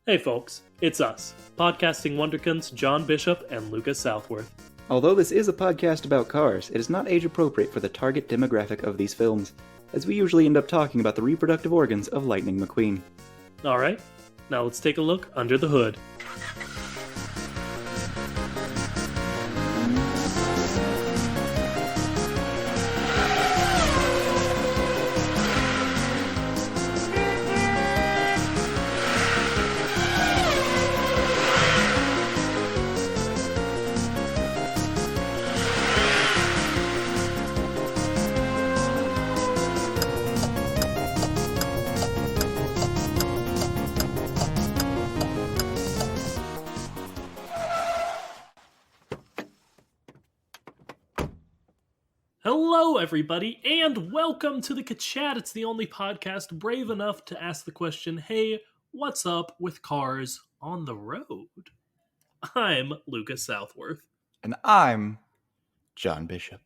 Hey folks, it's us, podcasting wonderkins John Bishop and Lucas Southworth. Although this is a podcast about cars, it is not age appropriate for the target demographic of these films, as we usually end up talking about the reproductive organs of Lightning McQueen. Alright, now let's take a look under the hood. Hello, everybody, and welcome to the Chat. It's the only podcast brave enough to ask the question, hey, what's up with cars on the road? I'm Lucas Southworth. And I'm John Bishop.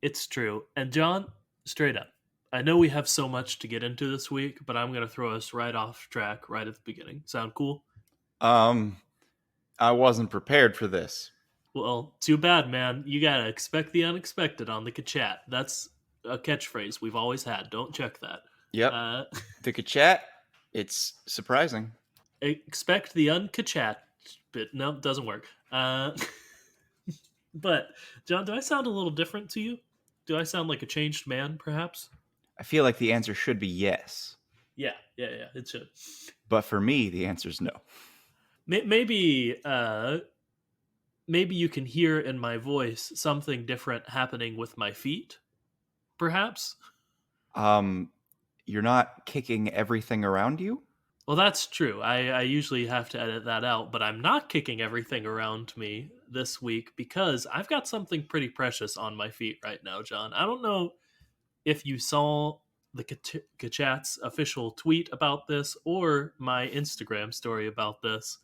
It's true. And John, straight up, I know we have so much to get into this week, but I'm going to throw us right off track right at the beginning. Sound cool? I wasn't prepared for this. Well, too bad, man. You gotta expect the unexpected on the Chat. That's a catchphrase we've always had. Don't check that. Yep. The Chat, it's surprising. Expect the uncachat, but no, it doesn't work. But, John, do I sound a little different to you? Do I sound like a changed man, perhaps? I feel like the answer should be yes. Yeah, it should. But for me, the answer's no. Maybe you can hear in my voice something different happening with my feet, perhaps? You're not kicking everything around you? Well, that's true. I usually have to edit that out, but I'm not kicking everything around me this week because I've got something pretty precious on my feet right now, John. I don't know if you saw the Kachat's official tweet about this or my Instagram story about this.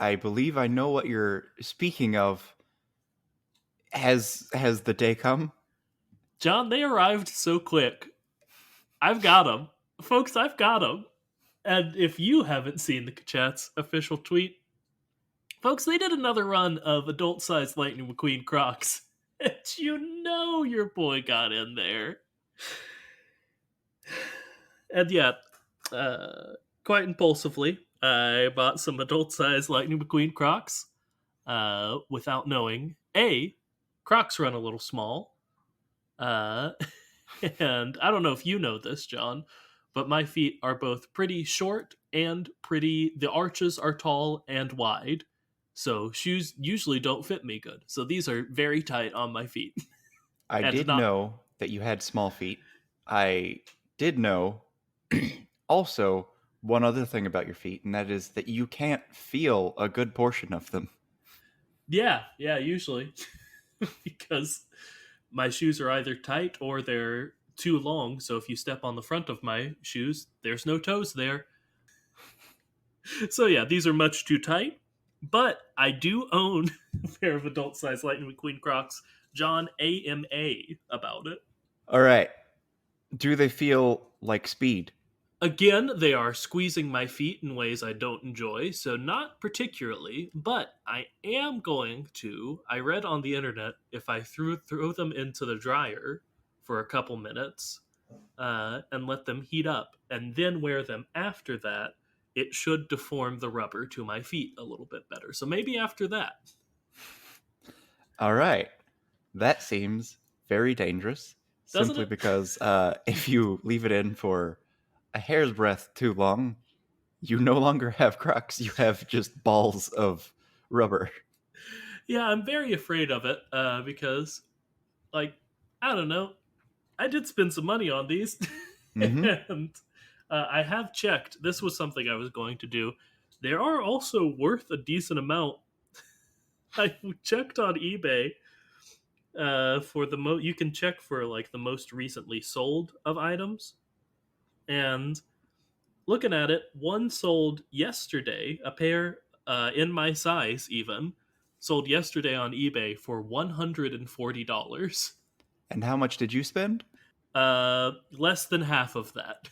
I believe I know what you're speaking of. Has the day come? John, they arrived so quick. I've got them. Folks, I've got them. And if you haven't seen the Kachat's official tweet, folks, they did another run of adult-sized Lightning McQueen Crocs. And you know your boy got in there. And yeah, quite impulsively, I bought some adult-sized Lightning McQueen Crocs without knowing, A, Crocs run a little small, and I don't know if you know this, John, but my feet are both pretty short and the arches are tall and wide, so shoes usually don't fit me good. So these are very tight on my feet. I did know that you had small feet. I did know also one other thing about your feet, and that is that you can't feel a good portion of them. Yeah, usually. Because my shoes are either tight or they're too long, so if you step on the front of my shoes, there's no toes there. So yeah, these are much too tight, but I do own a pair of adult-sized Lightning McQueen Crocs. John, AMA about it. All right. Do they feel like speed? Again, they are squeezing my feet in ways I don't enjoy, so not particularly, but I am going to. I read on the internet if I throw them into the dryer for a couple minutes and let them heat up and then wear them after that, it should deform the rubber to my feet a little bit better. So maybe after that. All right. That seems very dangerous. Doesn't simply it? Because if you leave it in for a hair's breadth too long, you no longer have Crocs. You have just balls of rubber. Yeah, I'm very afraid of it because, I don't know. I did spend some money on these. Mm-hmm. And I have checked. This was something I was going to do. They are also worth a decent amount. I checked on eBay for the you can check for the most recently sold of items. And looking at it, one sold yesterday, a pair in my size even, sold yesterday on eBay for $140. And how much did you spend? Less than half of that.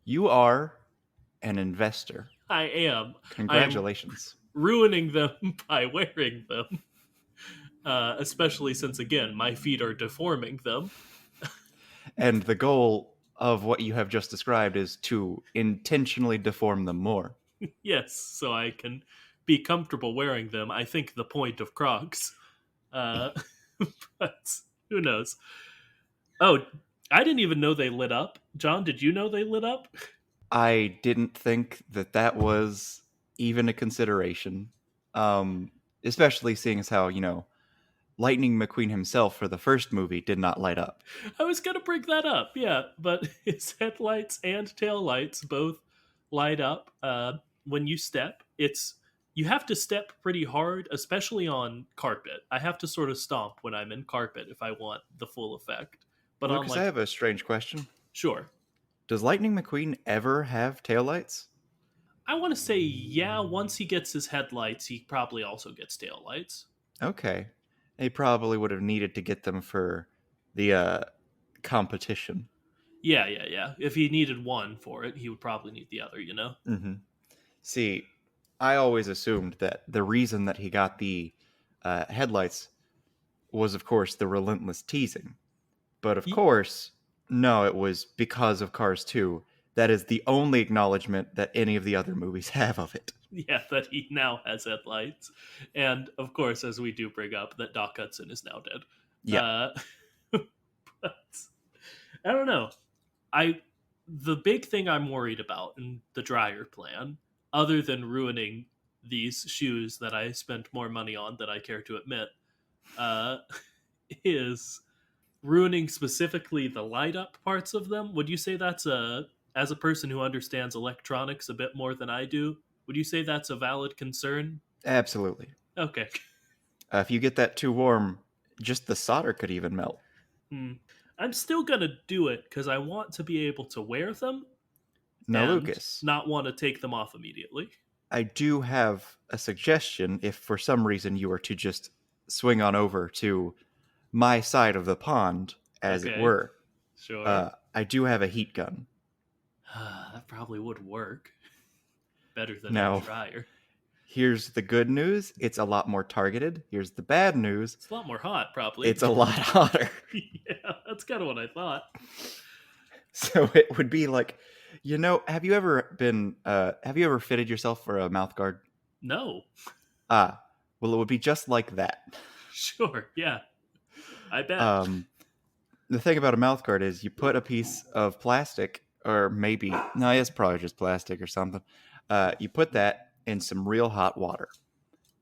You are an investor. I am. I am Congratulations. ruining them by wearing them, especially since, again, my feet are deforming them. And the goal of what you have just described is to intentionally deform them more. Yes, so I can be comfortable wearing them. I think the point of Crocs. Uh, but who knows? Oh, I didn't even know they lit up. John, did you know they lit up? I didn't think that that was even a consideration, um, especially seeing as how, Lightning McQueen himself for the first movie did not light up. I was gonna bring that up, yeah, but his headlights and tail lights both light up when you step. You have to step pretty hard, especially on carpet. I have to sort of stomp when I'm in carpet if I want the full effect. But on Lucas, I like, have a strange question. sure, Does Lightning McQueen ever have taillights? I want to say yeah. Once he gets his headlights, he probably also gets tail lights. Okay. They probably would have needed to get them for the competition. Yeah, yeah, yeah. If he needed one for it, he would probably need the other. Hmm. See, I always assumed that the reason that he got the headlights was, of course, the relentless teasing. But of course, no, it was because of Cars 2. That is the only acknowledgement that any of the other movies have of it. Yeah, that he now has headlights, and of course, as we do bring up, that Doc Hudson is now dead. Yeah. Uh, but I don't know. I The big thing I'm worried about in the dryer plan, other than ruining these shoes that I spent more money on than I care to admit, uh, is ruining specifically the light up parts of them. Would you say that's a, as a person who understands electronics a bit more than I do, would you say that's a valid concern? Absolutely. Okay. If you get that too warm, just the solder could even melt. Hmm. I'm still gonna do it because I want to be able to wear them Now, and Lucas, not want to take them off immediately. I do have a suggestion if for some reason you were to just swing on over to my side of the pond, as it Okay, were. sure. I do have a heat gun. That probably would work better than a Now, dryer. here's the good news, it's a lot more targeted. Here's the bad news, It's a lot more hot, probably. it's a lot hotter. Yeah, that's kind of what I thought. So it would be like, have you ever fitted yourself for a mouth guard? No. Ah, well, it would be just like that. Sure, yeah, I bet. Um, the thing about a mouth guard is you put a piece of plastic, or maybe, no, it's probably just plastic or something. You put that in some real hot water,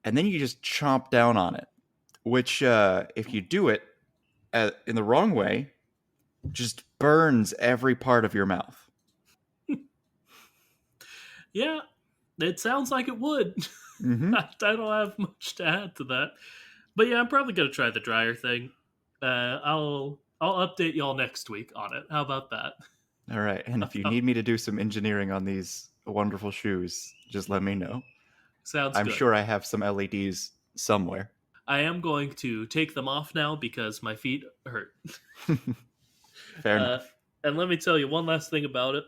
and then you just chomp down on it, which, if you do it in the wrong way, just burns every part of your mouth. Yeah, it sounds like it would. Mm-hmm. I don't have much to add to that. But yeah, I'm probably gonna try the dryer thing. I'll update y'all next week on it. How about that? All right, and if you need me to do some engineering on these wonderful shoes, just let me know. Sounds I'm good. sure I have some LEDs somewhere. I am going to take them off now because my feet hurt. Fair Uh, enough. and let me tell you one last thing about it.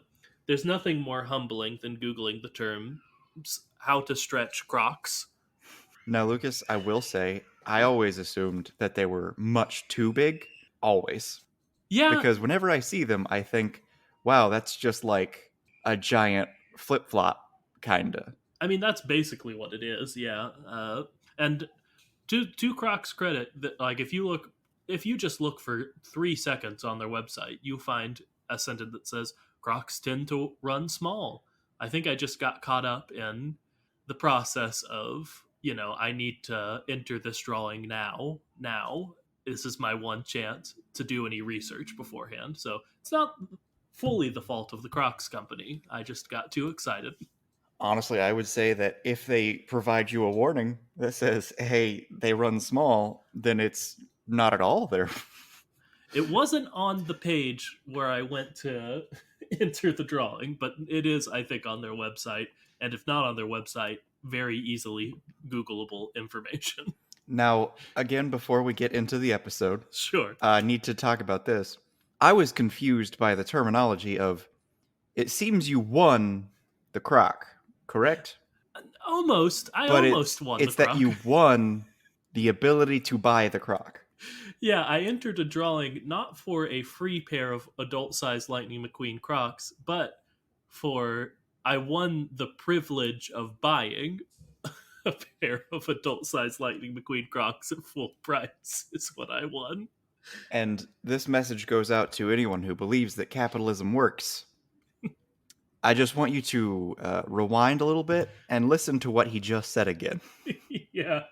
There's nothing more humbling than Googling the term how to stretch Crocs. Now, Lucas, I will say, I always assumed that they were much too big, always. Yeah, Because whenever I see them, I think, wow, that's just like a giant flip flop, kinda. I mean that's basically what it is. Yeah, and to Crocs credit, that like if you just look for 3 seconds on their website, you find a sentence that says Crocs tend to run small. I think I just got caught up in the process of, I need to enter this drawing now. Now this is my one chance to do any research beforehand. So it's not fully the fault of the Crocs company. I just got too excited. Honestly, I would say that if they provide you a warning that says, hey, they run small, then it's not at all there. It wasn't on the page where I went to enter the drawing, but it is, I think, on their website. And if not on their website, very easily Googleable information. Now, again, before we get into the episode, Sure. I need to talk about this. I was confused by the terminology of it seems you won the croc. Correct? Almost. I But almost won the it's that croc. you won the ability to buy the croc. Yeah, I entered a drawing not for a free pair of adult-sized Lightning McQueen Crocs, but for I won the privilege of buying a pair of adult-sized Lightning McQueen Crocs at full price. Is what I won. And this message goes out to anyone who believes that capitalism works. I just want you to rewind a little bit and listen to what he just said again. Yeah.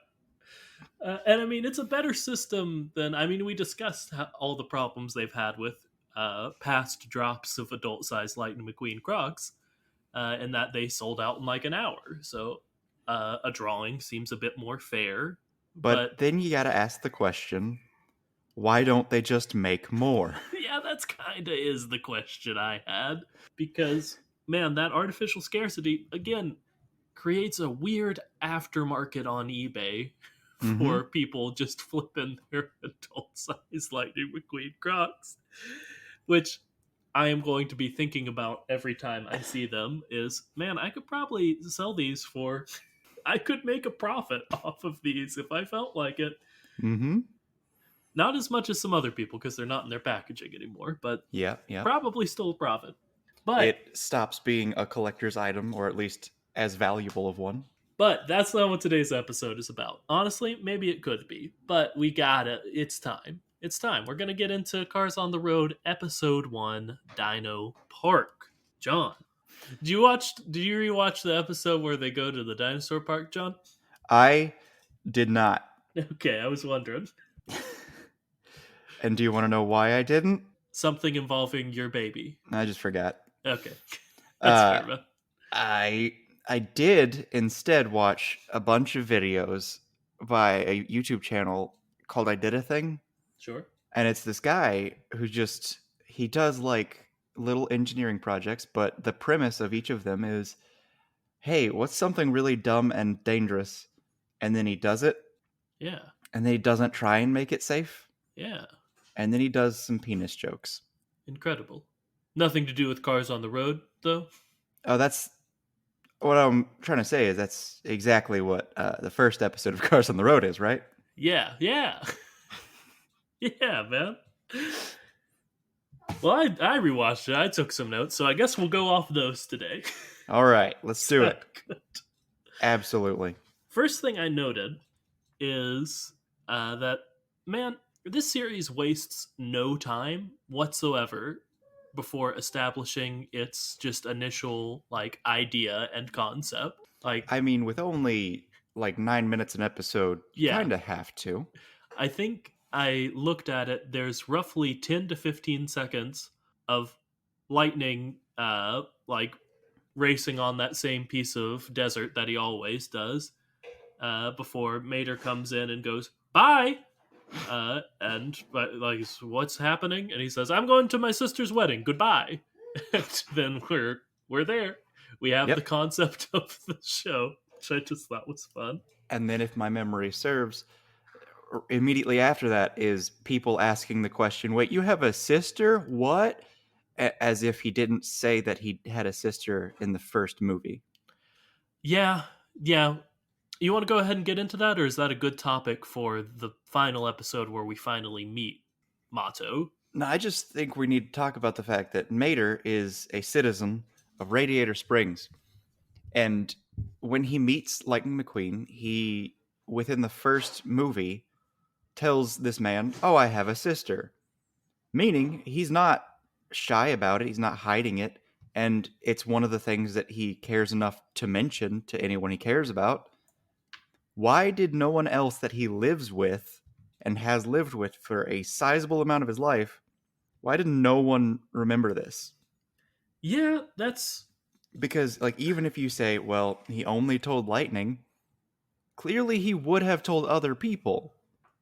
And I mean, it's a better system than. I mean, we discussed all the problems they've had with past drops of adult sized Lightning McQueen Crocs, and that they sold out in like an hour. So a drawing seems a bit more fair. But But then you gotta ask the question, why don't they just make more? yeah, that's kind of is the question I had. Because, man, that artificial scarcity, again, creates a weird aftermarket on eBay Mm-hmm. for people just flipping their adult size Lightning McQueen Crocs, which I am going to be thinking about every time I see them. Is, man, I could probably sell these for. I could make a profit off of these if I felt like it. Mm-hmm. Not as much as some other people because they're not in their packaging anymore, but Yep, yep. probably still a profit. But It stops being a collector's item, or at least as valuable of one. that's not what today's episode is about. Honestly, maybe it could be, but we got it. It's time. It's time. We're gonna get into Cars on the Road, Episode 1, Dino Park. John, did you rewatch the episode where they go to the dinosaur park, John? I did not. Okay, I was wondering. And do you want to know why I didn't? Something involving your baby. I just forgot. Okay. That's Uh, fair, man. I did instead watch a bunch of videos by a YouTube channel called I Did a Thing. Sure. And it's this guy who just he does like little engineering projects, but the premise of each of them is, hey, what's something really dumb and dangerous? And then he does it, Yeah. and then he doesn't try and make it safe, Yeah. and then he does some penis jokes. Incredible. Nothing to do with Cars on the Road, though. Oh, that's what I'm trying to say is that's exactly what the first episode of Cars on the Road is, right? Yeah. Yeah. Yeah, man. Well, I rewatched it. I took some notes, so I guess we'll go off those today. All right, let's do it. Good. Absolutely. First thing I noted is that, man, this series wastes no time whatsoever before establishing its just initial like idea and concept. Like, I mean, with only like 9 minutes an episode, you yeah, kind of have to. I think I looked at it. There's roughly 10 to 15 seconds of lightning, like racing on that same piece of desert that he always does, before Mater comes in and goes, bye. And like, what's happening? And he says, I'm going to my sister's wedding. Goodbye. And then we're there. We have the Yep. concept of the show, which I just thought was fun. And then, if my memory serves, immediately after that is people asking the question, wait, you have a sister? What? As if he didn't say that he had a sister in the first movie. Yeah, yeah. You want to go ahead and get into that, or is that a good topic for the final episode where we finally meet Mato? No, I just think we need to talk about the fact that Mater is a citizen of Radiator Springs. And when he meets Lightning McQueen, he, within the first movie, tells this man, oh, I have a sister. Meaning he's not shy about it, he's not hiding it, and it's one of the things that he cares enough to mention to anyone he cares about. Why did no one else that he lives with and has lived with for a sizable amount of his life, why did no one remember this? Yeah, that's Because, like, even if you say, well, he only told Lightning, clearly he would have told other people.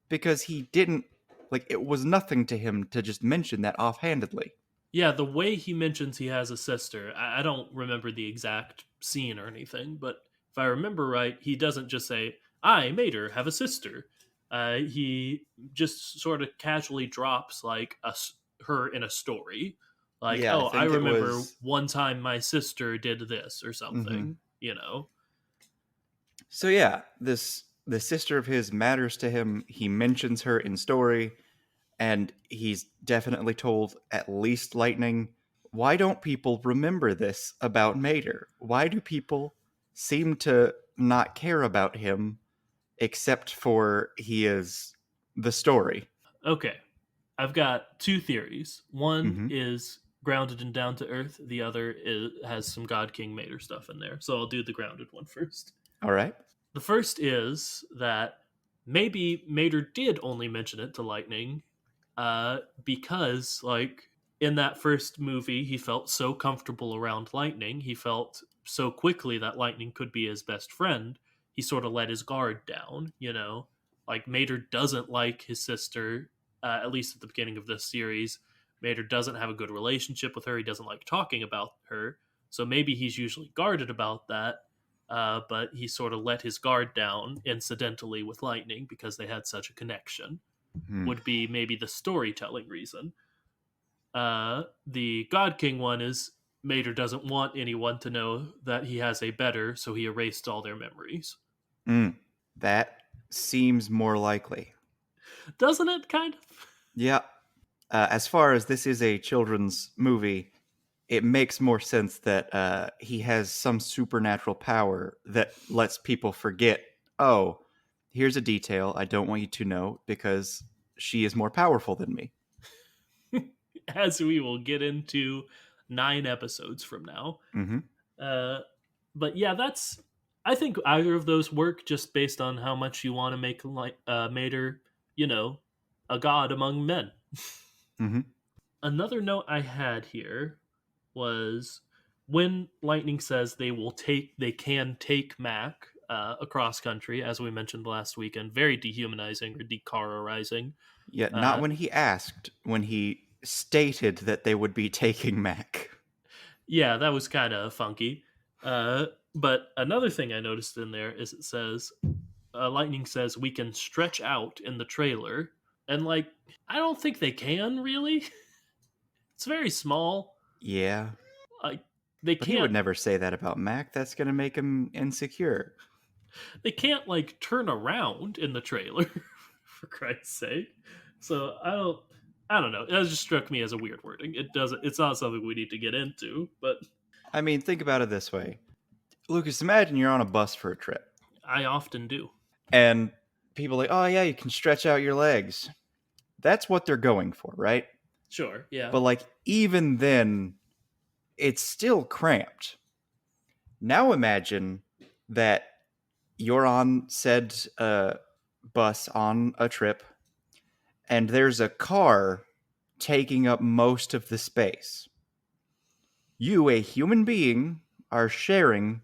Because he didn't, like, it was nothing to him to just mention that offhandedly. yeah. The way he mentions he has a sister, I don't remember the exact scene or anything, but if I remember right, he doesn't just say, "I, Mater, have a sister." He just sort of casually drops like her in a story, like, Yeah, I "Oh, I think it remember was. one time my sister did this or Mm-hmm. something." you know. So yeah, the sister of his matters to him. He mentions her in story, and he's definitely told at least Lightning. Why don't people remember this about Mater? Why do people seem to not care about him except for he is the story? Okay, I've got two theories. One Mm-hmm. is grounded and down to earth. The other has some God King Mater stuff in there. So I'll do the grounded one first. All right. The first is that maybe Mater did only mention it to Lightning because, like, in that first movie, he felt so comfortable around Lightning. He felt so quickly that Lightning could be his best friend. He sort of let his guard down, you know? Like, Mater doesn't like his sister, at least at the beginning of this series. Mater doesn't have a good relationship with her. He doesn't like talking about her. So maybe he's usually guarded about that. But he sort of let his guard down incidentally with Lightning because they had such a connection. Hmm. Would be maybe the storytelling reason. The God King one is Mater doesn't want anyone to know that he has a better, so he erased all their memories. Mm. That seems more likely. Doesn't it, kind of? Yeah. As far as this is a children's movie, it makes more sense that he has some supernatural power that lets people forget, oh, here's a detail I don't want you to know because she is more powerful than me. As we will get into 9 episodes from now. Mm-hmm. Uh, but yeah, that's. I think either of those work just based on how much you want to make like Mater, you know, a god among men. Mm-hmm. Another note I had here was when Lightning says they can take Mac across country, as we mentioned last weekend, very dehumanizing or decararizing. Yet not Uh, when he asked, when he stated that they would be taking Mac. yeah, that was kind of funky. But another thing I noticed in there is it says Lightning says we can stretch out in the trailer, and like I don't think they can really. It's very small. Yeah, Like they but he would can't never say that about Mac. That's going to make him insecure. they can't like turn around in the trailer for Christ's sake. So I don't know. That just struck me as a weird wording. It's not something we need to get into, but I mean, think about it this way. Lucas, imagine you're on a bus for a trip, I often do. and people are like, oh, yeah, you can stretch out your legs. That's what they're going for, right? Sure, yeah. But, like, even then, it's still cramped. Now imagine that you're on said bus on a trip, and there's a car taking up most of the space. You, a human being, are sharing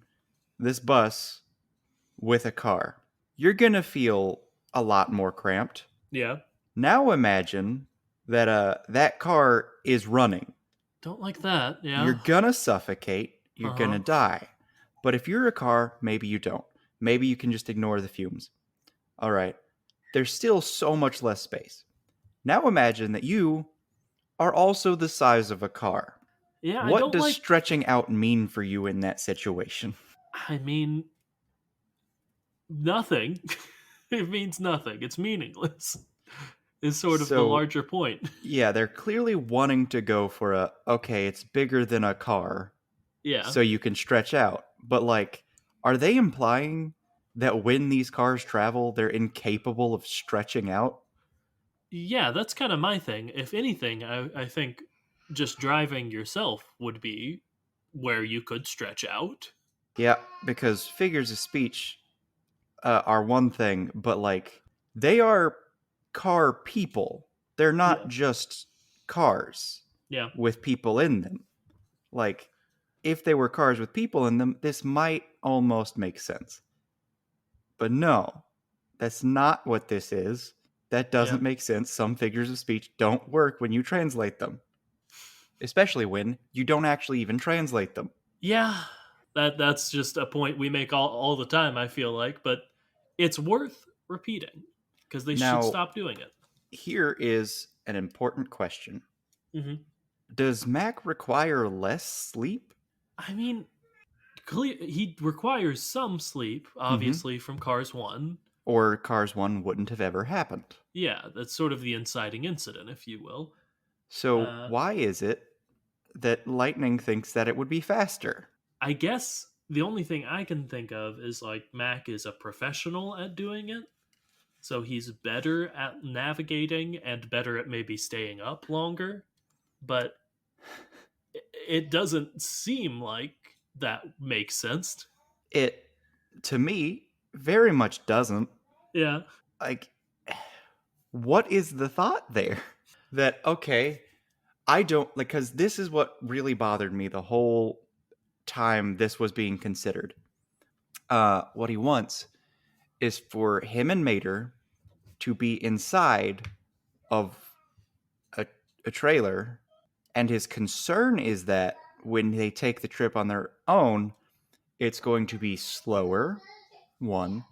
this bus with a car. You're going to feel a lot more cramped. Yeah. Now imagine that that car is running. Don't like that, You're yeah. going to suffocate, you're going to Uh-huh. die. But if you're a car, maybe you don't. Maybe you can just ignore the fumes. All right. There's still so much less space. Now imagine that you are also the size of a car. Yeah, I What don't does like stretching out mean for you in that situation? I mean nothing. It means nothing. It's meaningless. Is sort of the So, larger point. yeah, they're clearly wanting to go for a, okay, it's bigger than a car, Yeah. so you can stretch out. But, like, are they implying that when these cars travel, they're incapable of stretching out? Yeah, that's kind of my thing. If anything, I think just driving yourself would be where you could stretch out. Yeah, because figures of speech are one thing, but, like, they are car people. They're not Yeah. just cars Yeah. with people in them. Like, if they were cars with people in them, this might almost make sense. But no, that's not what this is. That Yeah. doesn't make sense. Some figures of speech don't work when you translate them, especially when you don't actually even translate them. Yeah. That's just a point we make all the time, I feel like, but it's worth repeating because they should Now, stop doing it. here is an important question. Hmm. Does Mac require less sleep? I mean, he requires some sleep, Mm-hmm. obviously, from Cars 1. Or Cars 1 wouldn't have ever happened. Yeah, that's sort of the inciting incident, if you will. So Uh, why is it that Lightning thinks that it would be faster? I guess the only thing I can think of is like Mac is a professional at doing it, so he's better at navigating and better at maybe staying up longer. But it doesn't seem like that makes sense. It, to me, very much doesn't. Yeah, Like, what is the thought there? That, okay, I don't, like, because this is what really bothered me the whole time this was being considered. What he wants is for him and Mater to be inside of a, a trailer, and his concern is that when they take the trip on their own, it's going to be slower, one,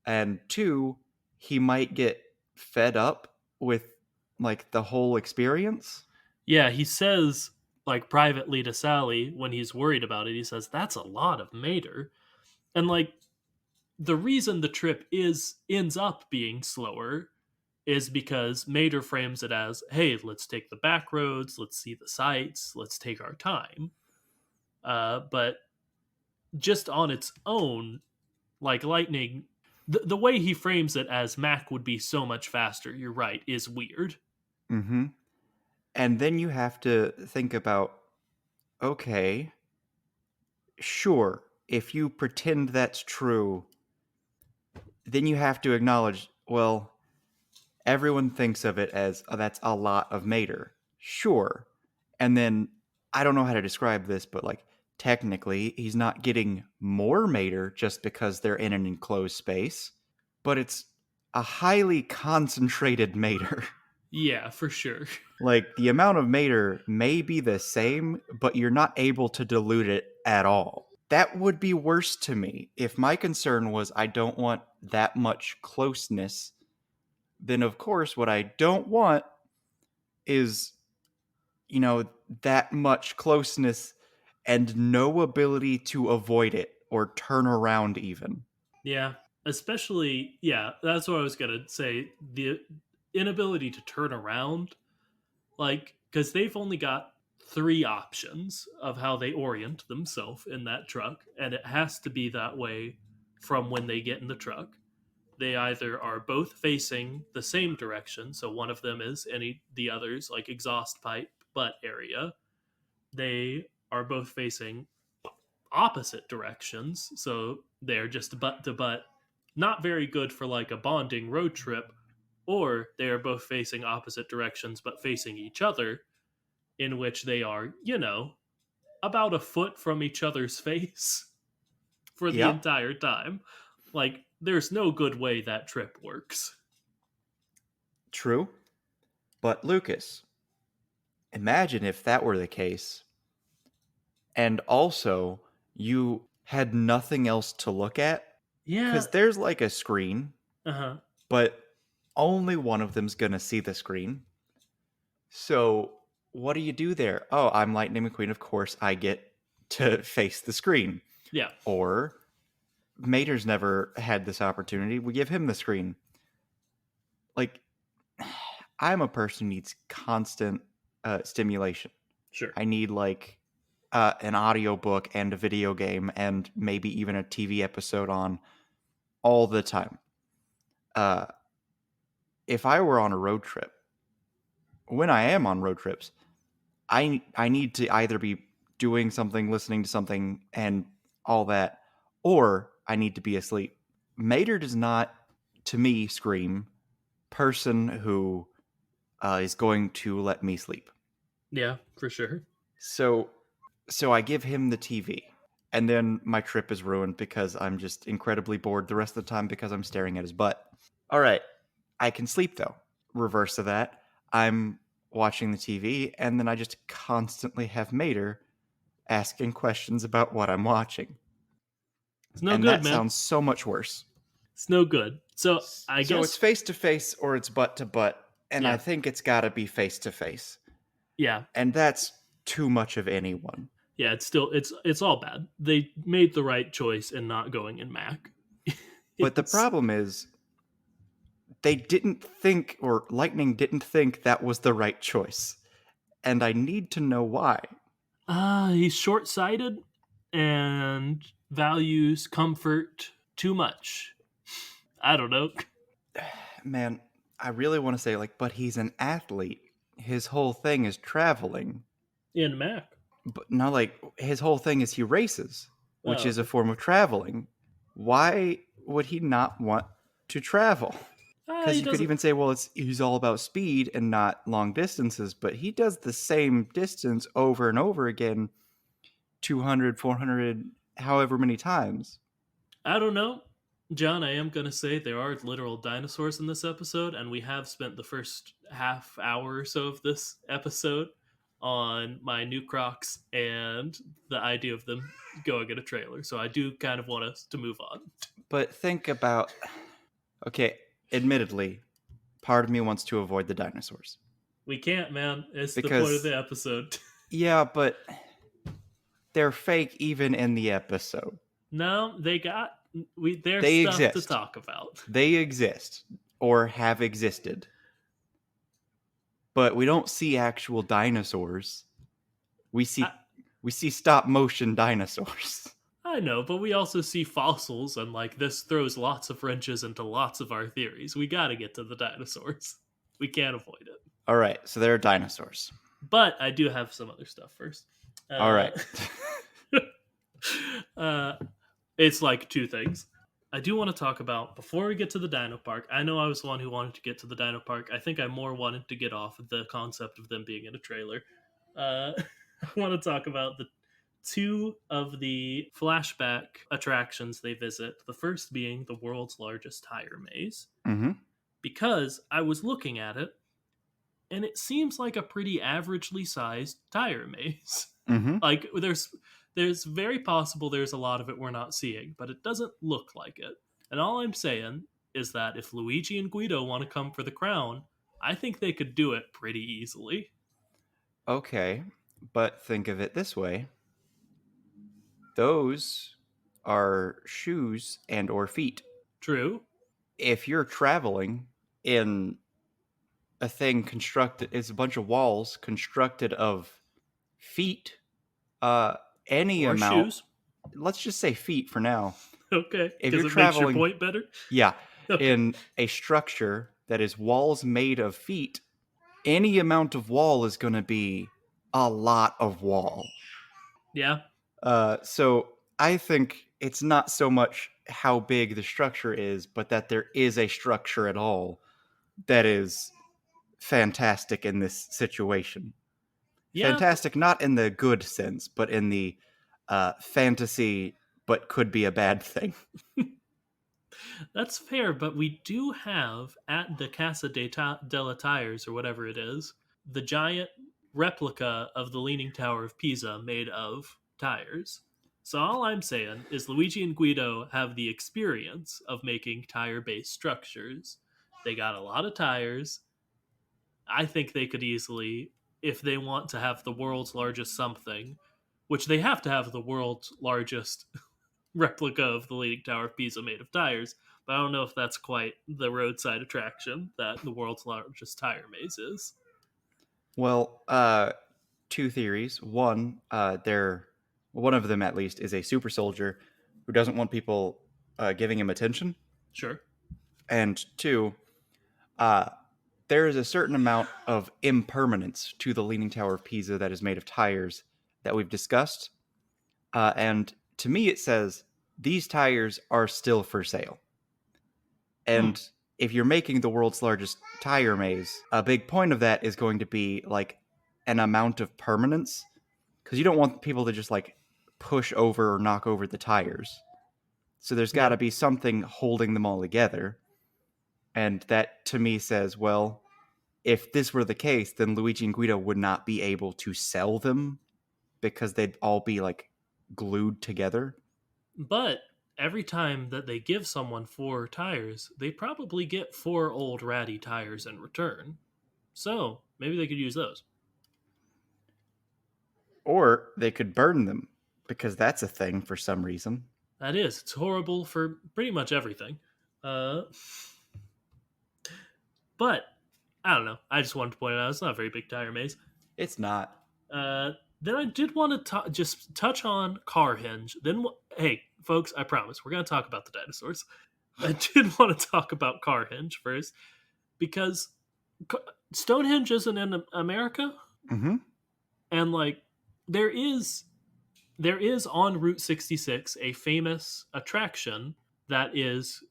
and two, he might get fed up with like the whole experience. yeah. He says like privately to Sally when he's worried about it. He says that's a lot of Mater, and like the reason the trip is ends up being slower is because Mater frames it as, hey, let's take the back roads, let's see the sights, let's take our time. But just on its own, like Lightning, the way he frames it as Mac would be so much faster, you're right, is weird. Mm-hmm. And then you have to think about, okay, sure, if you pretend that's true, then you have to acknowledge, well, everyone thinks of it as, oh, that's a lot of Mater. Sure. And then I don't know how to describe this, but like technically, he's not getting more Mater just because they're in an enclosed space, but it's a highly concentrated Mater. Yeah, for sure. Like the amount of Mater may be the same, but you're not able to dilute it at all. That would be worse to me. If my concern was I don't want that much closeness, then of course what I don't want is, that much closeness and no ability to avoid it or turn around even. Yeah, especially, yeah, that's what I was going to say. The inability to turn around, like, because they've only got three options of how they orient themselves in that truck, and it has to be that way from when they get in the truck. They either are both facing the same direction, so one of them is any the other's like exhaust pipe butt area. They are both facing opposite directions, so they're just butt to butt. Not very good for like a bonding road trip, or they are both facing opposite directions but facing each other, in which they are, about a foot from each other's face for the Yep, entire time. Like, there's no good way that trip works. true. But Lucas, imagine if that were the case, and also you had nothing else to look at, Yeah. because there's like a screen, Uh huh. but only one of them's gonna see the screen. So what do you do there? Oh, I'm Lightning McQueen. Of course, I get to face the screen. Yeah. Or Mater's never had this opportunity. We give him the screen. Like, I'm a person who needs constant stimulation. Sure. I need like an audiobook and a video game and maybe even a TV episode on all the time. Uh, if I were on a road trip, when I am on road trips, I need to either be doing something, listening to something, and all that, or I need to be asleep. Mater does not, to me, scream person who is going to let me sleep. Yeah, for sure. So, so I give him the TV, and then my trip is ruined because I'm just incredibly bored the rest of the time because I'm staring at his butt. All right, I can sleep though. Reverse of that, I'm watching the TV, and then I just constantly have Mater asking questions about what I'm watching. It's no And good, that man. sounds so much worse. It's no good. So I So it's guess, face to face or it's butt to butt, and I yeah, think it's got to be face to face. yeah, And that's too much of anyone. Yeah, it's all bad. They made the right choice in not going in Mac. But the It's problem is, they didn't think, or Lightning didn't think that was the right choice. And I need to know why. he's short-sighted and values comfort too much. I don't know. Man, I really want to say, like, but he's an athlete. His whole thing is traveling. In Mac. But not like his whole thing is he races, which Oh, is a form of traveling. Why would he not want to travel? Because he you could doesn't. even say, well, he's all about speed and not long distances, but he does the same distance over and over again, 200, 400, however many times. I don't know. John, I am going to say there are literal dinosaurs in this episode, and we have spent the first half hour or so of this episode on my new Crocs and the idea of them going in a trailer. So I do kind of want us to move on. But think about, okay, admittedly, part of me wants to avoid the dinosaurs. We can't, man. It's the point of Because, the episode. yeah, but they're fake even in the episode. No, they got there's They stuff to exist. talk about. They exist or have existed. But we don't see actual dinosaurs. We I, see we see stop motion dinosaurs. I know, but we also see fossils, and like this throws lots of wrenches into lots of our theories. We got to get to the dinosaurs. We can't avoid it. All right, so there are dinosaurs. But I do have some other stuff first. All right. uh, it's like two things. I do want to talk about before we get to the Dino Park. I know I was the one who wanted to get to the Dino Park. I think I more wanted to get off the concept of them being in a trailer. I want to talk about the two of the flashback attractions they visit. The first being the world's largest tire maze. Mm-hmm. Because I was looking at it, and it seems like a pretty averagely sized tire maze. Mm-hmm. Like there's very possible there's a lot of it we're not seeing, but it doesn't look like it. And all I'm saying is that if Luigi and Guido want to come for the crown, I think they could do it pretty easily. Okay, but think of it this way. Those are shoes and or feet. True. If you're traveling in a thing constructed, it's a bunch of walls constructed of feet, any Or amount, shoes. let's just say feet for now. Okay. If Because you're it makes your traveling, point better. yeah, Okay. in a structure that is walls made of feet, any amount of wall is going to be a lot of wall. Yeah. So I think it's not so much how big the structure is, but that there is a structure at all that is fantastic in this situation. Yeah. Fantastic, not in the good sense, but in the fantasy, but could be a bad thing. That's fair, but we do have at the Casa della Tires, or whatever it is, the giant replica of the Leaning Tower of Pisa made of tires. So all I'm saying is Luigi and Guido have the experience of making tire-based structures. They got a lot of tires. I think they could easily, if they want to have the world's largest something, which they have to have the world's largest replica of the Leaning Tower of Pisa made of tires, but I don't know if that's quite the roadside attraction that the world's largest tire maze is. Well, two theories. One, one of them at least is a super soldier who doesn't want people giving him attention. Sure. And two, there is a certain amount of impermanence to the Leaning Tower of Pisa that is made of tires that we've discussed. And to me, it says these tires are still for sale. And if you're making the world's largest tire maze, a big point of that is going to be like an amount of permanence. Because you don't want people to just like push over or knock over the tires. So there's got to be something holding them all together. And that to me says, well, if this were the case, then Luigi and Guido would not be able to sell them because they'd all be like glued together. But every time that they give someone 4 tires, they probably get 4 old ratty tires in return. So maybe they could use those. Or they could burn them, because that's a thing for some reason. That is. It's horrible for pretty much everything. Uh, but I don't know. I just wanted to point it out. It's not a very big tire maze. It's not. Then I did want to just touch on car hinge. Then, hey, folks, I promise we're going to talk about the dinosaurs. I did want to talk about car hinge first because Stonehenge isn't in America, Mm-hmm. and like there is on Route 66 a famous attraction that is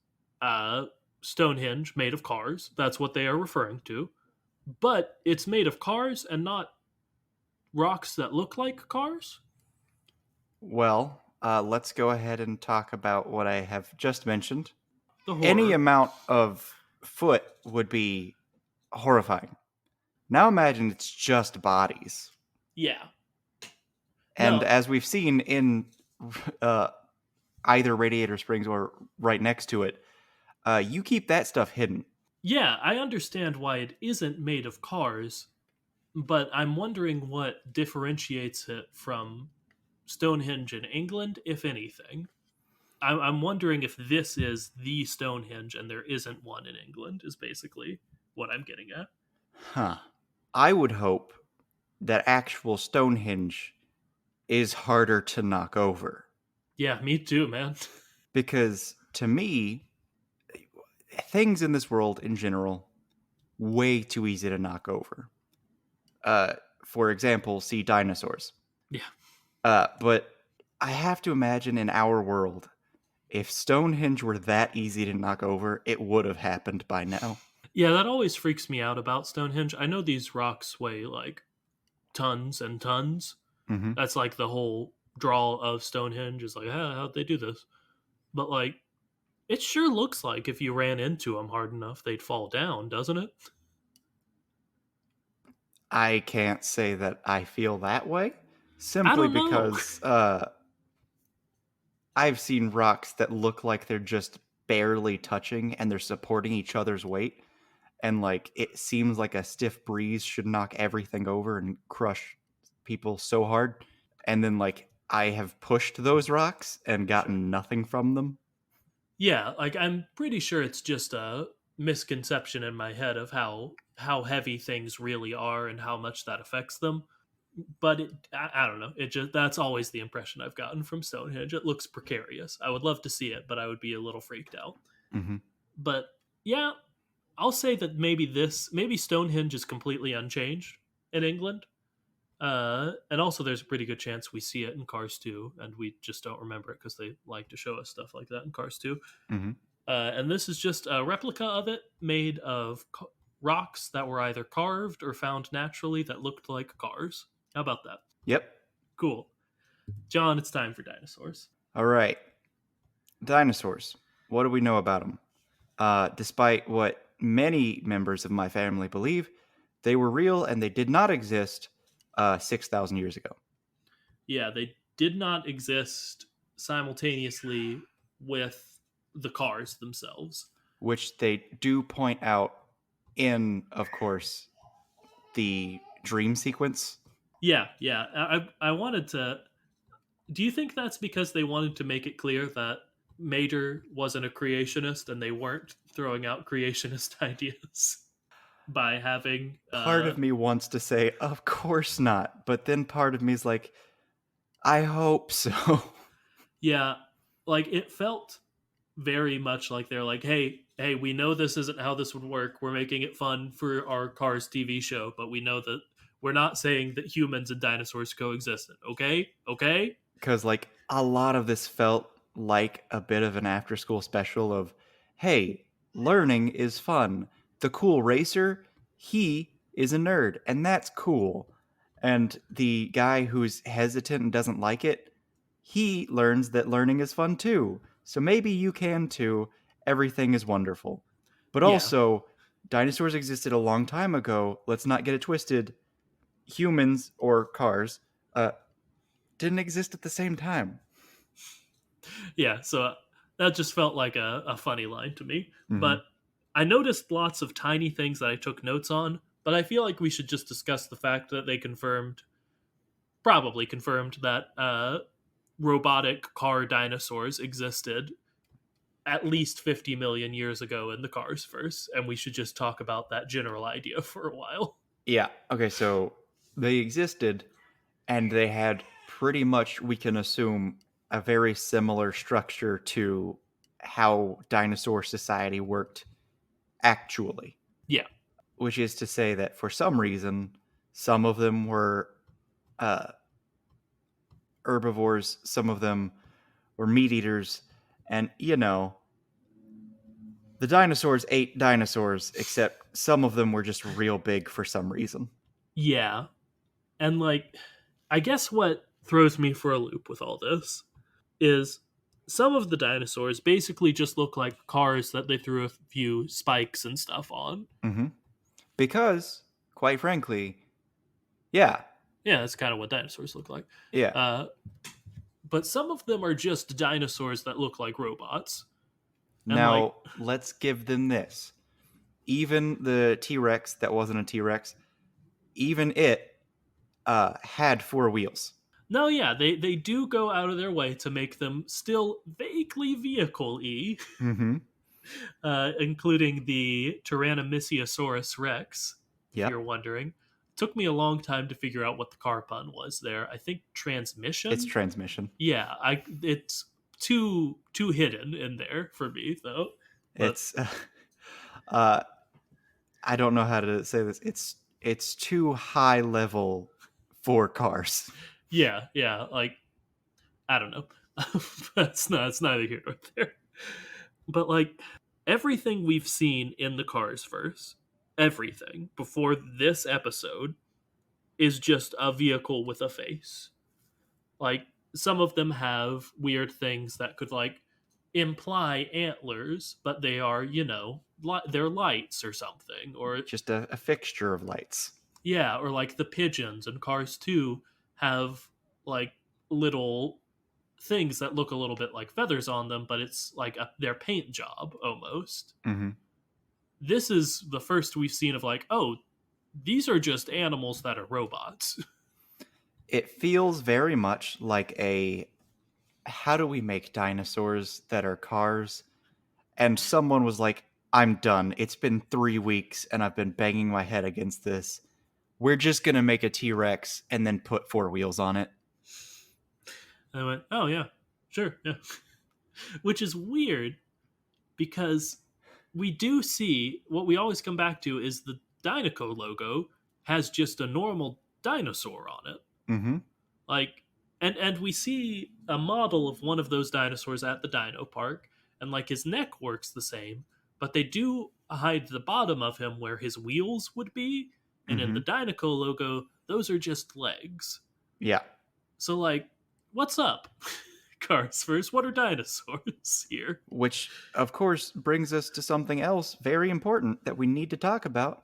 Stonehenge made of cars. That's what they are referring to, but it's made of cars and not rocks that look like cars. Well, let's go ahead and talk about what I have just mentioned. The Any horror. amount of foot would be horrifying. Now imagine it's just bodies. Yeah. And No. as we've seen in uh, either Radiator Springs or right next to it, you keep that stuff hidden. Yeah, I understand why it isn't made of cars, but I'm wondering what differentiates it from Stonehenge in England, if anything. I'm wondering if this is the Stonehenge and there isn't one in England, is basically what I'm getting at. Huh. I would hope that actual Stonehenge is harder to knock over. Yeah, me too, man. Because to me, things in this world in general, way too easy to knock over. Uh, for example, see dinosaurs. Yeah. But I have to imagine in our world, if Stonehenge were that easy to knock over, it would have happened by now. Yeah, that always freaks me out about Stonehenge. I know these rocks weigh like tons and tons. Mm-hmm. That's like the whole draw of Stonehenge is like, how'd they do this? But like, it sure looks like if you ran into them hard enough, they'd fall down, doesn't it? I can't say that I feel that way, I simply don't know. because I've seen rocks that look like they're just barely touching and they're supporting each other's weight. And like it seems like a stiff breeze should knock everything over and crush people so hard. And then like I have pushed those rocks and Sure. gotten nothing from them. Yeah, like I'm pretty sure it's just a misconception in my head of how heavy things really are and how much that affects them. But I don't know. It just that's always the impression I've gotten from Stonehenge. It looks precarious. I would love to see it, but I would be a little freaked out. Mm-hmm. But yeah, I'll say that maybe Stonehenge is completely unchanged in England. And also, there's a pretty good chance we see it in Cars 2, and we just don't remember it because they like to show us stuff like that in Cars 2. Mm-hmm. And this is just a replica of it made of rocks that were either carved or found naturally that looked like cars. How about that? Yep. Cool. John, it's time for dinosaurs. All right. Dinosaurs. What do we know about them? Despite what many members of my family believe, they were real and they did not exist 6,000 years ago. Yeah, they did not exist simultaneously with the cars themselves. Which they do point out in, of course, the dream sequence. Yeah, yeah. I wanted to. Do you think that's because they wanted to make it clear that Mater wasn't a creationist and they weren't throwing out creationist ideas by having Part of me wants to say, of course not. But then part of me is like, I hope so. yeah, like it felt very much like they're like, hey, we know this isn't how this would work. We're making it fun for our Cars TV show, but we know that we're not saying that humans and dinosaurs coexisted. Okay, okay. Because, like, a lot of this felt like a bit of an after school special of, hey, learning is fun. The cool racer, he is a nerd, and that's cool. And the guy who's hesitant and doesn't like it, he learns that learning is fun too. So maybe you can too. Everything is wonderful. But Yeah, also, dinosaurs existed a long time ago. Let's not get it twisted. Humans or cars didn't exist at the same time. yeah. So that just felt like a funny line to me. Mm-hmm. But I noticed lots of tiny things that I took notes on. But I feel like we should just discuss the fact that they confirmed probably confirmed that robotic car dinosaurs existed at least 50 million years ago in the Carsverse, and we should just talk about that general idea for a while. Yeah. Okay, so they existed and they had pretty much, we can assume, a very similar structure to how dinosaur society worked actually. Yeah. Which is to say that for some reason, some of them were uh, herbivores, some of them were meat eaters, and the dinosaurs ate dinosaurs, except some of them were just real big for some reason. Yeah. And like, I guess what throws me for a loop with all this is some of the dinosaurs basically just look like cars that they threw a few spikes and stuff on. Mm-hmm. Because, quite frankly, yeah, Yeah, that's kind of what dinosaurs look like. yeah. Uh, but some of them are just dinosaurs that look like robots. And like, Now, let's give them this. Even the T Rex that wasn't a T Rex, even it had four wheels. no, yeah, they do go out of their way to make them still vaguely vehicle-y, Mm-hmm. including the Tyrannosaurus Rex, if you're Yep. wondering. Took me a long time to figure out what the car pun was there. I think It's transmission. transmission. Yeah, it's too hidden in there for me though. But It's uh, I don't know how to say this. It's too high level for cars. yeah, like I don't know. That's not it's neither here nor there. But like everything we've seen in the Carsverse, everything before this episode is just a vehicle with a face. Like some of them have weird things that could like imply antlers, but they are, they're lights or something. Or Just a fixture of lights. yeah, or like the pigeons in Cars 2 have like little things that look a little bit like feathers on them, but it's like their paint job almost. Mm-hmm. This is the first we've seen of like, oh, these are just animals that are robots. It feels very much like a how do we make dinosaurs that are cars? And someone was like, I'm done. It's been 3 weeks and I've been banging my head against this. We're just going to make a T Rex and then put four wheels on it. And I went, oh yeah, sure, yeah. Which is weird because we do see what we always come back to is the Dinoco logo has just a normal dinosaur on it. Mm-hmm. Like, and we see a model of one of those dinosaurs at the Dino Park, and like his neck works the same, but they do hide the bottom of him where his wheels would be, and in Mm-hmm. the Dinoco logo, those are just legs. Yeah. So like, what's up? Carsverse, what are dinosaurs here? Which, of course, brings us to something else very important that we need to talk about.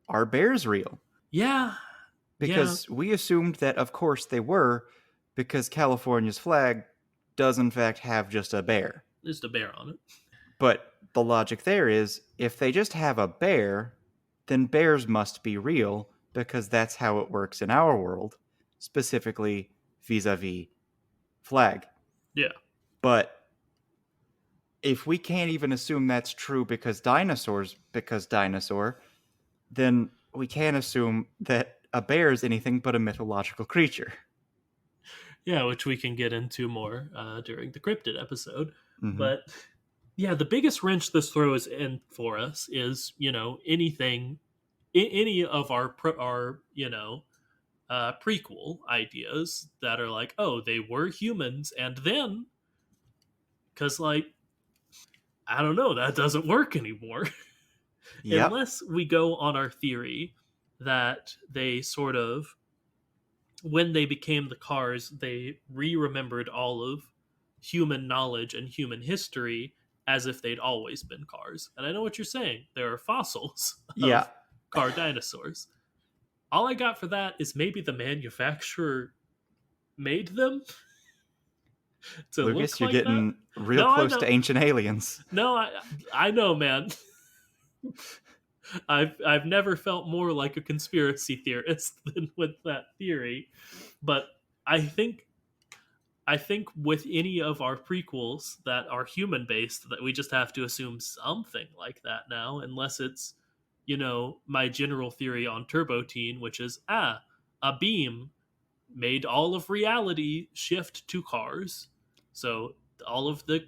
Are bears real? Yeah, yeah, Because we assumed that, of course, they were, because California's flag does, in fact, have just a bear. there's a bear on it. But the logic there is if they just have a bear, then bears must be real, because that's how it works in our world, specifically vis a vis flag. Yeah. But if we can't even assume that's true because dinosaur, then we can't assume that a bear is anything but a mythological creature. Yeah, which we can get into more during the cryptid episode. Mm-hmm. But yeah, the biggest wrench this throws in for us is, anything, any of our prequel ideas that are like, oh, they were humans, and then, because like, I don't know, that doesn't work anymore. Yep. Unless we go on our theory that they sort of, when they became the cars, they remembered all of human knowledge and human history as if they'd always been cars. And I know what you're saying. There are fossils Yeah. of car dinosaurs. All I got for that is maybe the manufacturer made them to Lucas, look you're like that. getting real No, I close know. to Ancient Aliens. No, I know, man. I've never felt more like a conspiracy theorist than with that theory. But I think I think with any of our prequels that are human based, that we just have to assume something like that now, unless it's, my general theory on Turbo Teen, which is a beam made all of reality shift to cars. So all of the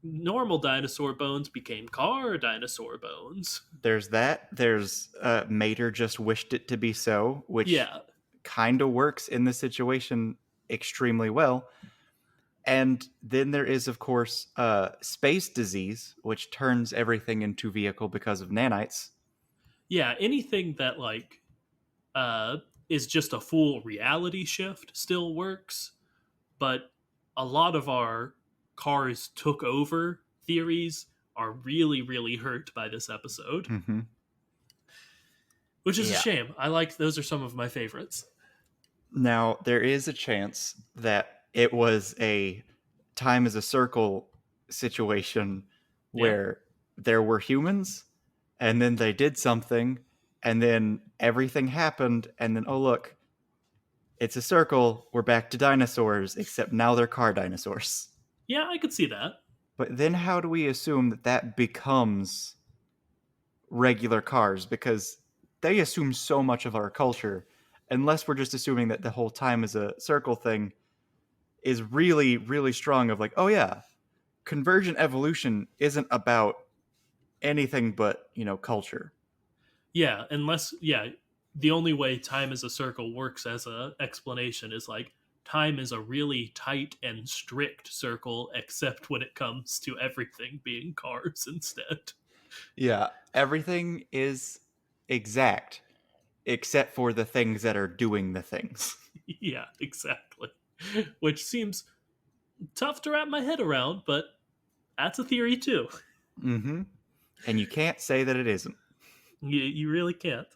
normal dinosaur bones became car dinosaur bones. There's that. There's Mater just wished it to be so, which Yeah. kind of works in this situation extremely well. And then there is, of course, space disease, which turns everything into vehicle because of nanites. Yeah, anything that uh is just a full reality shift still works, but a lot of our cars took over theories are really really hurt by this episode, Mm-hmm. which is a Yeah. shame. I like those are some of my favorites. Now, there is a chance that it was a time as a circle situation Yeah. where there were humans and then they did something and then everything happened and then, oh, look, it's a circle. We're back to dinosaurs, except now they're car dinosaurs. Yeah, I could see that. But then how do we assume that that becomes regular cars? Because they assume so much of our culture, unless we're just assuming that the whole time is a circle thing is really, really strong of like, oh yeah, convergent evolution isn't about anything but, culture. Yeah, unless the only way time as a circle works as a explanation is like time is a really tight and strict circle, except when it comes to everything being cars instead. Yeah, everything is exact except for the things that are doing the things. Yeah, exactly. Which seems tough to wrap my head around, but that's a theory too. Mm-hmm. And you can't say that it isn't. You really can't.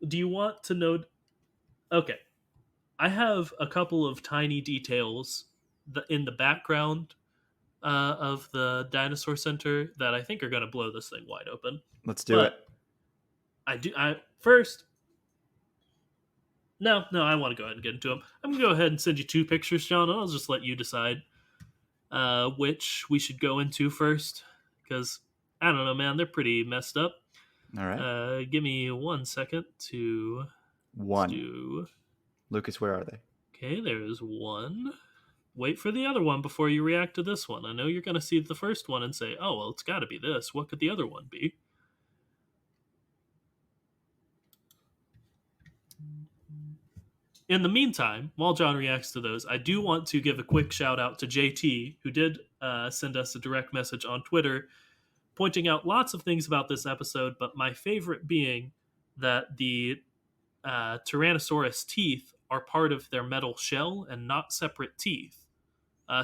Do you want to know? Okay, I have a couple of tiny details in the background of the dinosaur center that I think are going to blow this thing wide open. Let's do it. But I do. I first. No, I want to go ahead and get into them. I'm gonna go ahead and send you two pictures, John, and I'll just let you decide which we should go into first, because I don't know, man, they're pretty messed up. All right. Give me 1 second to let's One. do. Lucas, where are they? Okay, there's one. Wait for the other one before you react to this one. I know you're gonna see the first one and say, "Oh, well, it's got to be this. What could the other one be?" In the meantime, while John reacts to those, I do want to give a quick shout out to JT, who did send us a direct message on Twitter pointing out lots of things about this episode, but my favorite being that the Tyrannosaurus teeth are part of their metal shell and not separate teeth.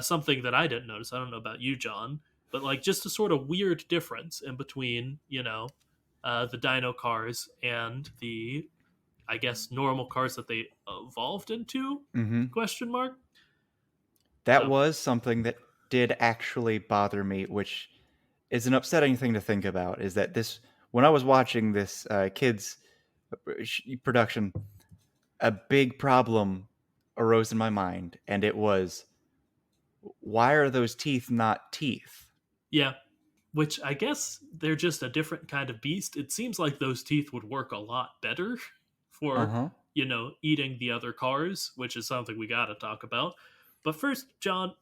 Something that I didn't notice. I don't know about you, John, but like just a sort of weird difference in between, the Dino cars and the, I guess, normal cars that they evolved into? Mm-hmm. Question mark. That So was something that did actually bother me, which is an upsetting thing to think about. Is that this when I was watching this kids production, a big problem arose in my mind, and it was, why are those teeth not teeth? yeah, which I guess they're just a different kind of beast. It seems like those teeth would work a lot better Uh for, huh. eating the other cars, which is something we got to talk about. But first, John,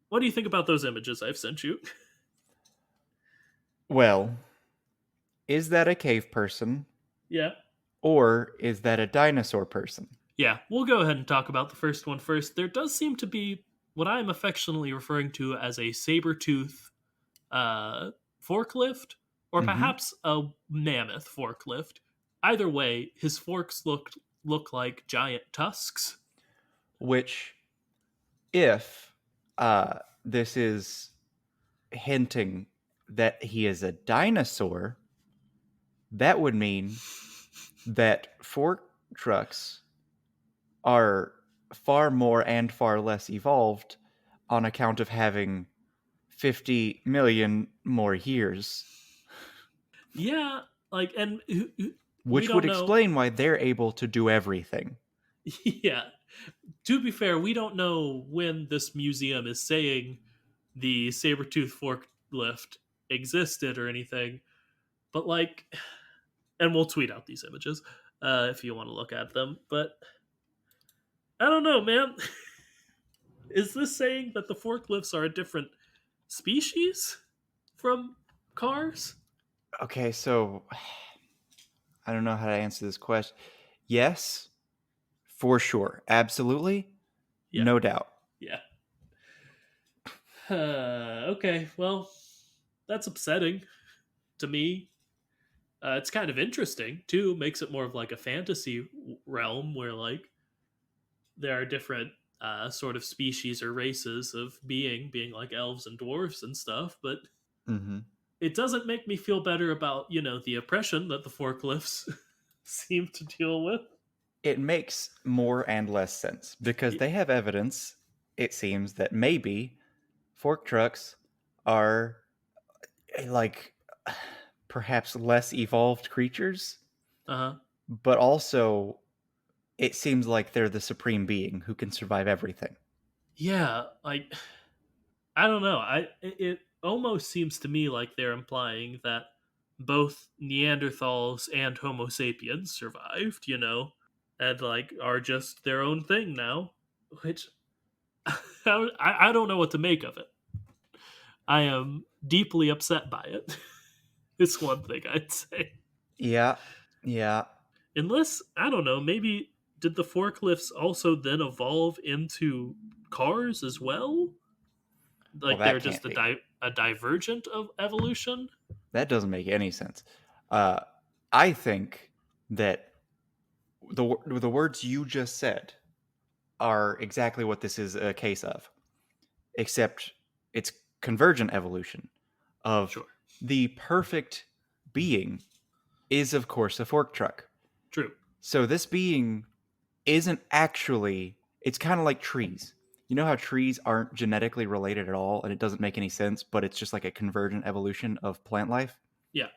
what do you think about those images I've sent you? Well, is that a cave person Yeah. or is that a dinosaur person? Yeah, we'll go ahead and talk about the first one first. There does seem to be what I'm affectionately referring to as a saber tooth forklift, or Mm-hmm. perhaps a mammoth forklift. Either way, his forks look like giant tusks. Which, if this is hinting that he is a dinosaur, that would mean that fork trucks are far more and far less evolved on account of having 50 million more years, Yeah, and we which would don't know. explain why they're able to do everything. Yeah, To be fair, we don't know when this museum is saying the saber-tooth forklift existed or anything, but like, and we'll tweet out these images if you want to look at them. But I don't know, man. Is this saying that the forklifts are a different species from cars? Okay, so I don't know how to answer this question. Yes, for sure. Absolutely. Yeah, No doubt. yeah. Okay, well, that's upsetting to me. It's kind of interesting too. Makes it more of like a fantasy realm where like there are different sort of species or races of being like elves and dwarves and stuff. But Mm-hmm. it doesn't make me feel better about the oppression that the forklifts seem to deal with. It makes more and less sense because they have evidence, it seems, that maybe fork trucks are like perhaps less evolved creatures, Uh huh. but also it seems like they're the supreme being who can survive everything. Yeah, like I don't know. It almost seems to me like they're implying that both Neanderthals and Homo sapiens survived, and like are just their own thing now, which I don't know what to make of it. I am deeply upset by it. It's one thing I'd say. Yeah, yeah. Unless I don't know, maybe did the forklifts also then evolve into cars as well? Well, Like they're that just can't be. a divergent of evolution? That doesn't make any sense. Uh, I think that the words you just said are exactly what this is a case of, except it's convergent evolution of Sure. the perfect being is, of course, a fork truck. True. So this being isn't actually, it's kind of like trees. You know how trees aren't genetically related at all and it doesn't make any sense, but it's just like a convergent evolution of plant life? Yeah.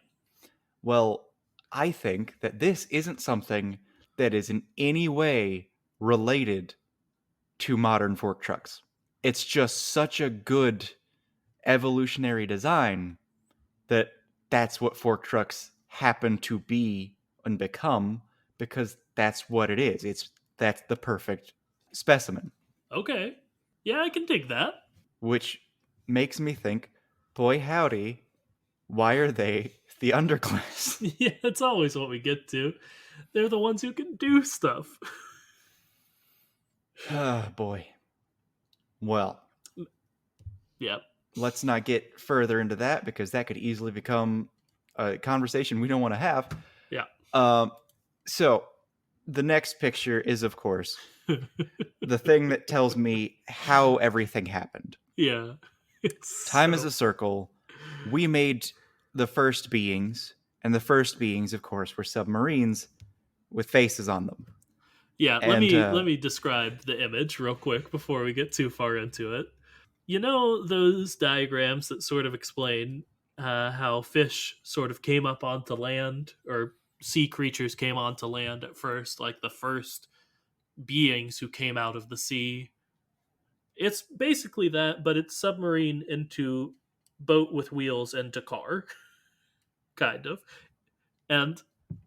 Well, I think that this isn't something that is in any way related to modern fork trucks. It's just such a good evolutionary design that that's what fork trucks happen to be and become because that's what it is. That's the perfect specimen, Okay. Yeah, I can dig that. which makes me think, boy howdy, why are they the underclass? Yeah, it's always what we get to. They're the ones who can do stuff. Oh boy. Well, Yeah. let's not get further into that because that could easily become a conversation we don't want to have. Yeah. Um, so the next picture is, of course, the thing that tells me how everything happened. Yeah. It's Time is so a circle. We made the first beings, and the first beings, of course, were submarines with faces on them. yeah, And let me describe the image real quick before we get too far into it. You know those diagrams that sort of explain how fish sort of came up onto land, or sea creatures came onto land at first, like the first beings who came out of the sea. It's basically that, but it's submarine into boat with wheels into car, kind of. And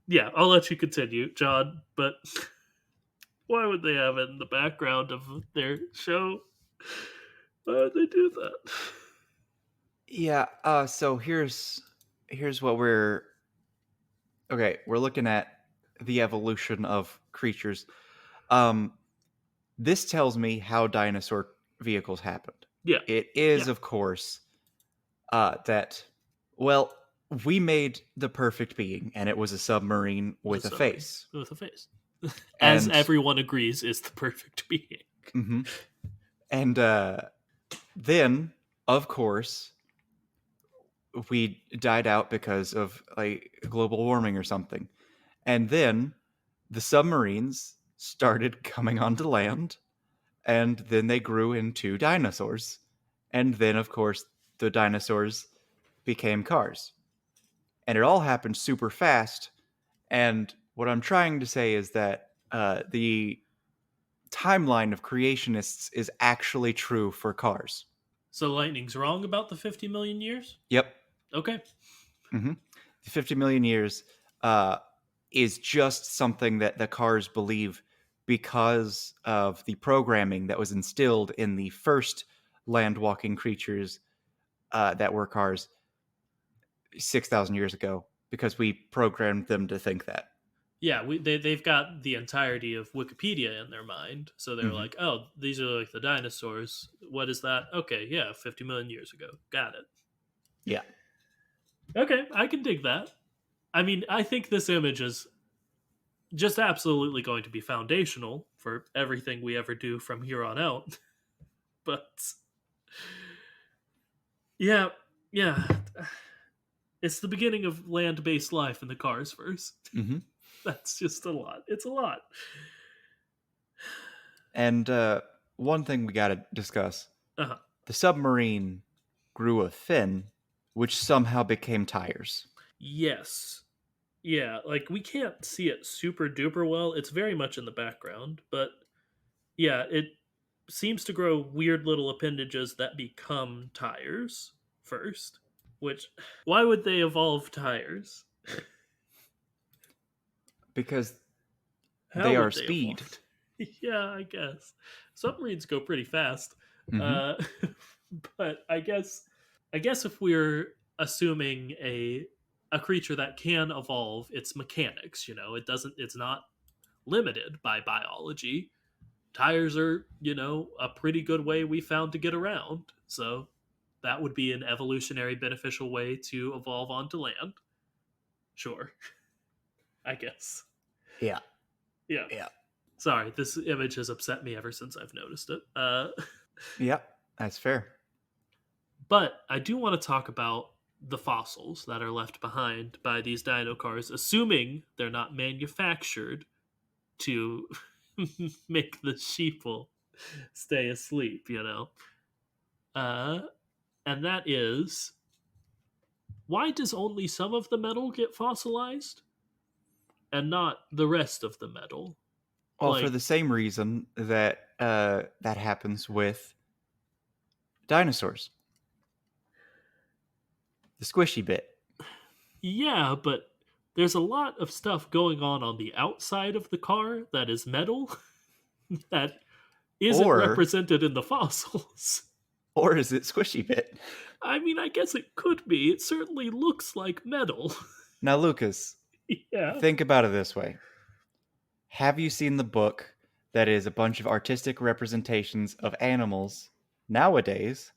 yeah, I'll let you continue, John, but why would they have it in the background of their show? Why would they do that? yeah, so here's what we're looking at the evolution of creatures. Um, this tells me how dinosaur vehicles happened. Yeah, It is, yeah, of course, that, well, we made the perfect being, and it was a submarine the with a submarine face. with a face. As And, everyone agrees is the perfect being. mhm. And then, of course, we died out because of like global warming or something. And then the submarines started coming onto land, and then they grew into dinosaurs. And then, of course, the dinosaurs became cars. And it all happened super fast. And what I'm trying to say is that the timeline of creationists is actually true for cars. So Lightning's wrong about the 50 million years? Yep. Okay. Mm-hmm. The 50 million years is just something that the cars believe because of the programming that was instilled in the first land walking creatures that were cars 6,000 years ago, because we programmed them to think that. Yeah, they've got the entirety of Wikipedia in their mind. So they're Mm-hmm. like, oh, these are like the dinosaurs. What is that? Okay, yeah, 50 million years ago. Got it. Yeah. Okay, I can dig that. I mean, I think this image is just absolutely going to be foundational for everything we ever do from here on out. But yeah, yeah, it's the beginning of land-based life in the Carsverse. Mm-hmm. That's just a lot. It's a lot. And one thing we got to discuss, Uh-huh. the submarine grew a fin, which somehow became tires. Yes. Yeah, like we can't see it super duper well. It's very much in the background, but yeah, it seems to grow weird little appendages that become tires first. Which, why would they evolve tires? Because How they are would they speed. evolve? Yeah, I guess submarines go pretty fast. Mm-hmm. Uh, but I guess if we're assuming a creature that can evolve its mechanics, it's not limited by biology. Tires are, a pretty good way we found to get around. So that would be an evolutionary beneficial way to evolve onto land. Sure, I guess. Yeah. Yeah. Yeah. Sorry, this image has upset me ever since I've noticed it. Yeah. That's fair. But I do want to talk about the fossils that are left behind by these dino cars, assuming they're not manufactured to make the sheeple stay asleep. Uh, and that is, why does only some of the metal get fossilized and not the rest of the metal? Well, for Like, the same reason that that happens with dinosaurs, the squishy bit, yeah, but there's a lot of stuff going on the outside of the car that is metal that isn't or represented in the fossils. is it squishy bit? I mean, I guess it could be. It certainly looks like metal. Now, Lucas, Yeah. think about it this way: have you seen the book that is a bunch of artistic representations of animals nowadays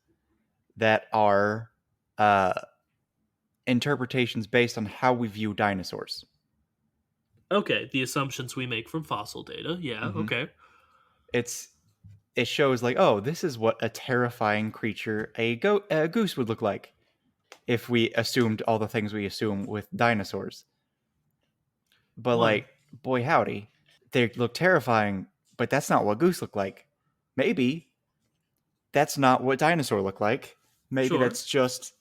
that are uh, interpretations based on how we view dinosaurs? Okay, the assumptions we make from fossil data. Yeah, Mm-hmm. okay. It's it shows like, oh, this is what a terrifying creature a goose would look like if we assumed all the things we assume with dinosaurs. But One, like, boy howdy, they look terrifying, but that's not what goose look like. Maybe that's not what dinosaur look like. Maybe sure. that's just,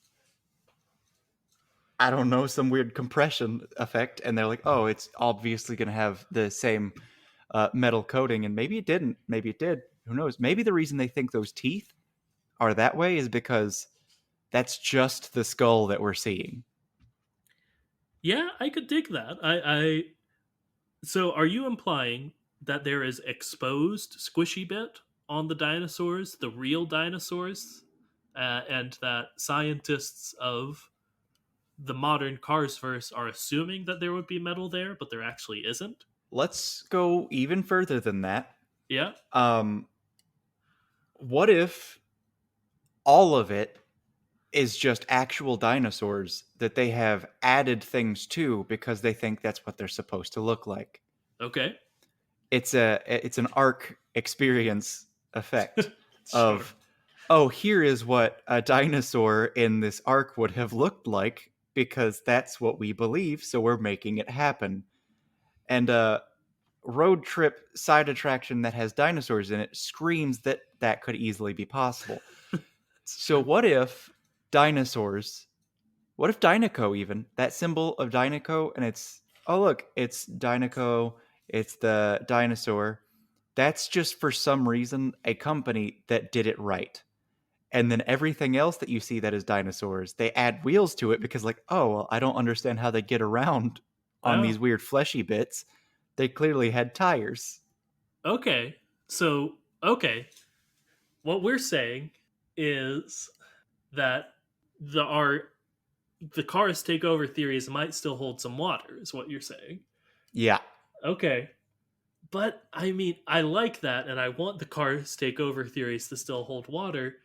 I don't know, some weird compression effect, and they're like, oh, it's obviously going to have the same metal coating, and maybe it didn't. Maybe it did. Who knows? Maybe the reason they think those teeth are that way is because that's just the skull that we're seeing. Yeah, I could dig that. So are you implying that there is exposed squishy bit on the dinosaurs, the real dinosaurs, and that scientists of the modern Carsverse are assuming that there would be metal there, but there actually isn't? Let's go even further than that. Yeah. Um, what if all of it is just actual dinosaurs that they have added things to because they think that's what they're supposed to look like? Okay. It's an arc experience effect Sure. of, oh, here is what a dinosaur in this arc would have looked like because that's what we believe, so we're making it happen. And a road trip side attraction that has dinosaurs in it screams that that could easily be possible. It's So true. what if Dinoco, even that symbol of Dinoco, and it's, oh look, it's Dinoco, it's the dinosaur, That's just for some reason a company that did it right. And then everything else that you see that is dinosaurs, they add wheels to it because, like, oh, well, I don't understand how they get around on Oh, these weird fleshy bits. They clearly had tires. okay. So, okay. What we're saying is that our the cars take over theories might still hold some water, is what you're saying. Yeah. Okay. But I mean, I like that, and I want the cars take over theories to still hold water.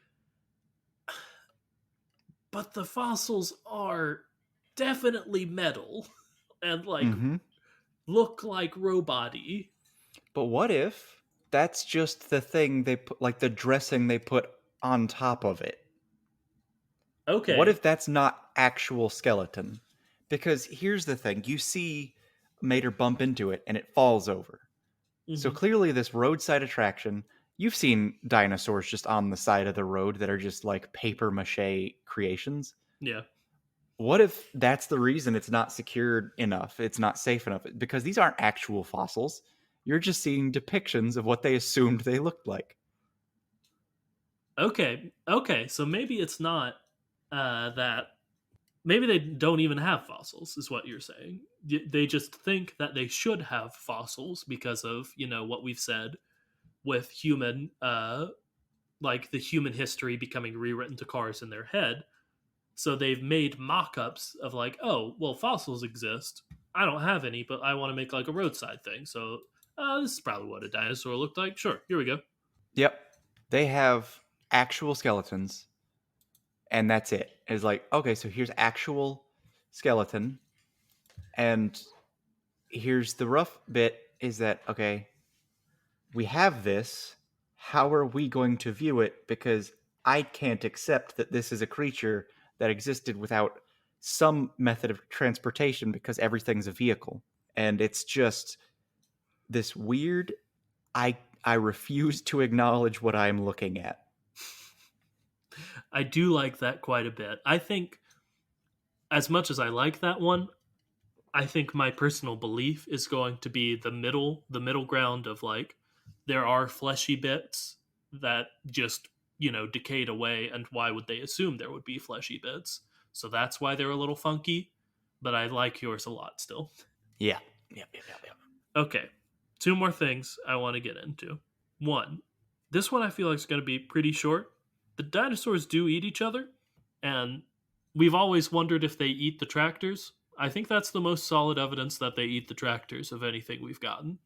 But the fossils are definitely metal and like Mm-hmm. look like robot-y. But what if that's just the thing they put, like the dressing they put on top of it? What Okay. if that's not actual skeleton? Because here's the thing you see Mater bump into it and it falls over. So Hmm. clearly, this roadside attraction, you've seen dinosaurs just on the side of the road that are just like paper mache creations. Yeah. What if that's the reason it's not secured enough? It's not safe enough? Because these aren't actual fossils. You're just seeing depictions of what they assumed they looked like. Okay. Okay. So maybe it's not that. Maybe they don't even have fossils, is what you're saying. They just think that they should have fossils because of, what we've said with like the human history becoming rewritten to cars in their head. So they've made mock-ups of like, oh, well, fossils exist. I don't have any, but I want to make like a roadside thing. So this is probably what a dinosaur looked like. Sure, here we go. Yep. They have actual skeletons, and that's it. It's like, okay, so here's actual skeleton, and here's the rough bit is that, okay, we have this. How are we going to view it? Because I can't accept that this is a creature that existed without some method of transportation because everything's a vehicle. And it's just this weird I refuse to acknowledge what I'm looking at. I do like that quite a bit. I think as much as I like that one, I think my personal belief is going to be the middle ground of like there are fleshy bits that just, decayed away, and why would they assume there would be fleshy bits? So that's why they're a little funky, but I like yours a lot still. Yeah. Yep, yep, yep, yep. Okay. Two more things I want to get into. One, this one I feel like is going to be pretty short. The dinosaurs do eat each other, and we've always wondered if they eat the tractors. I think that's the most solid evidence that they eat the tractors of anything we've gotten.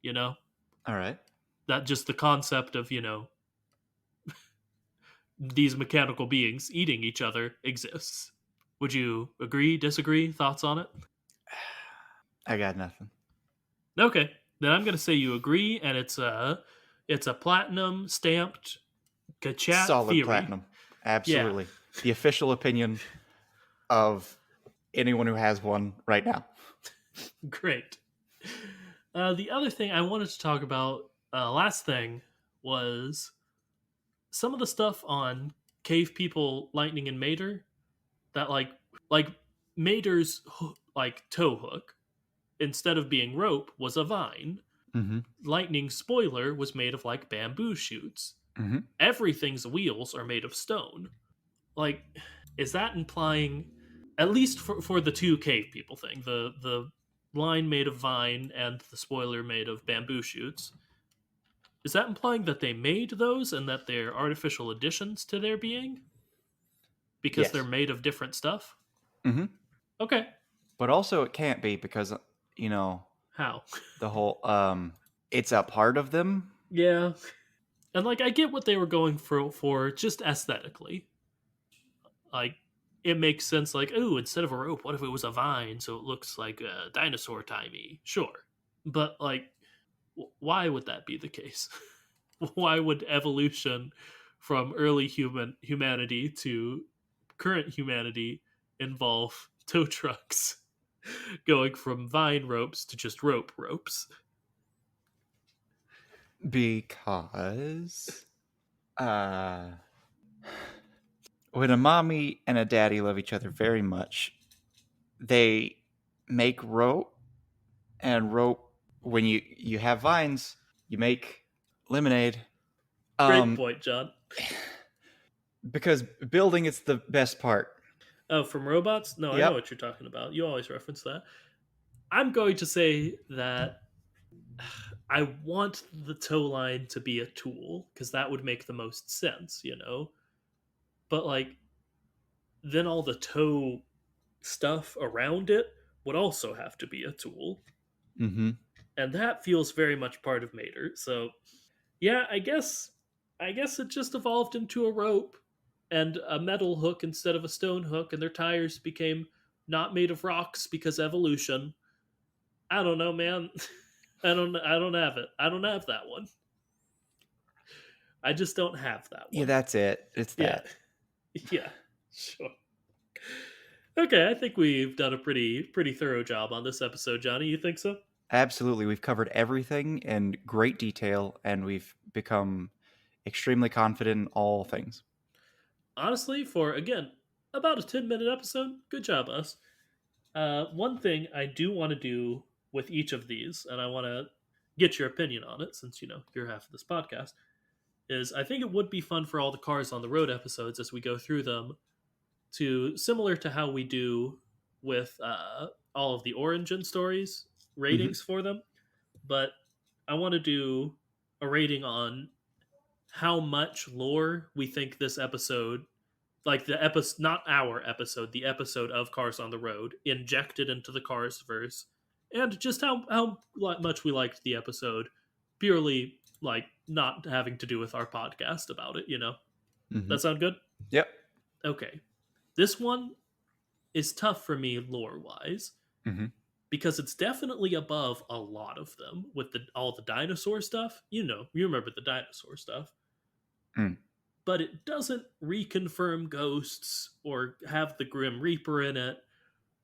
You know? All right. That just the concept of, these mechanical beings eating each other exists. Would you agree, disagree, thoughts on it? I got nothing. Okay. Then I'm going to say you agree, and it's a platinum stamped Kachat Solid theory. platinum. Yeah, Absolutely. The official opinion of anyone who has one right now. great. The other thing I wanted to talk about, last thing, was some of the stuff on Cave People, Lightning, and Mater. That like Mater's like tow hook, instead of being rope, was a vine. Mm-hmm. Lightning's spoiler was made of like bamboo shoots. Mm-hmm. Everything's wheels are made of stone. Like, is that implying, at least for the two cave people thing, the line made of vine and the spoiler made of bamboo shoots, is that implying that they made those and that they're artificial additions to their being because they're Yes. made of different stuff? Mm-hmm. Okay. But also it can't be because you know How? the whole it's a part of them. Yeah. And like I get what they were going for just aesthetically. Like it makes sense like, ooh, instead of a rope, what if it was a vine so it looks like a dinosaur timey? Sure. But like why would that be the case? Why would evolution from early humanity to current humanity involve tow trucks going from vine ropes to just ropes? Because uh when a mommy and a daddy love each other very much, they make rope, and rope when you have vines, You make lemonade. Great Um, point, John. because building is the best part. Oh, from robots? No, I know Yep. what you're talking about. You always reference that. I'm going to say that I want the tow line to be a tool because that would make the most sense, you know? But like, then all the tow stuff around it would also have to be a tool. Mm-hmm. And that feels very much part of Mater. So yeah, I guess it just evolved into a rope and a metal hook instead of a stone hook, and their tires became not made of rocks because evolution. I don't know, man. I don't have it. I don't have that one. I just don't have that Yeah, one. that's it. It's Yeah. that. Yeah. Sure. Okay, I think we've done a pretty thorough job on this episode, Johnny. You think so? Absolutely. We've covered everything in great detail, and we've become extremely confident in all things. Honestly, for again, about a 10-minute episode, good job, us. One thing I do want to do with each of these, and I want to get your opinion on it since you're half of this podcast, is I think it would be fun for all the Cars on the Road episodes as we go through them to similar to how we do with all of the Origin stories Hmm. ratings for them, but I want to do a rating on how much lore we think this episode, like the episode, not our episode, the episode of Cars on the Road, injected into the Carsverse, and just how much we liked the episode, purely like not having to do with our podcast about it. Hmm. That sound good? Yep. Okay, this one is tough for me lore wise Hmm. because it's definitely above a lot of them with all the dinosaur stuff. You remember the dinosaur stuff, Mm. but it doesn't reconfirm ghosts or have the Grim Reaper in it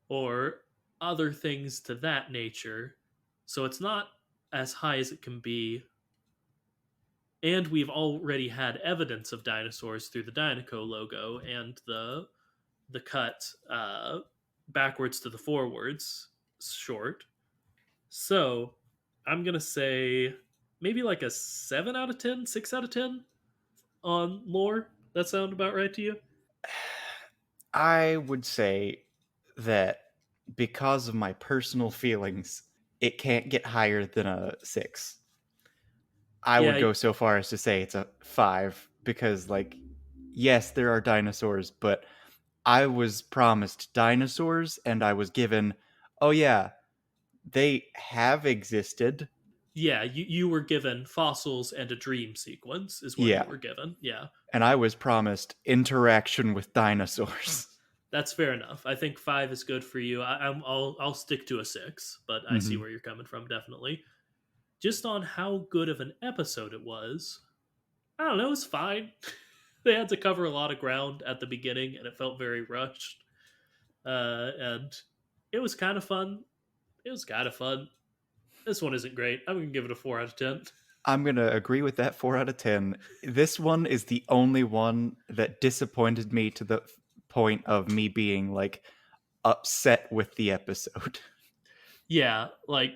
or other things to that nature. So it's not as high as it can be. And we've already had evidence of dinosaurs through the Dinoco logo and the cut backwards to the forwards short. So I'm gonna say maybe like a 7 out of 10, 6 out of 10 on lore. That sound about right to you? I would say that because of my personal feelings, it can't get higher than a 6. I would Yeah, go so far as to say it's a 5 because, like, yes, there are dinosaurs, but I was promised dinosaurs and I was given, oh, yeah, they have existed. yeah. You were given fossils and a dream sequence is what you Yeah. were given. Yeah, And I was promised interaction with dinosaurs. that's fair enough. I think 5 is good for you. I'll stick to a 6, but I see Hmm. where you're coming from. Definitely, just on how good of an episode it was. I don't know. It's fine. They had to cover a lot of ground at the beginning, and it felt very rushed. And it was kind of fun. It was kind of fun. This one isn't great. I'm gonna give it a 4 out of 10. I'm going to agree with that 4 out of 10. This one is the only one that disappointed me to the point of me being like upset with the episode. Yeah, like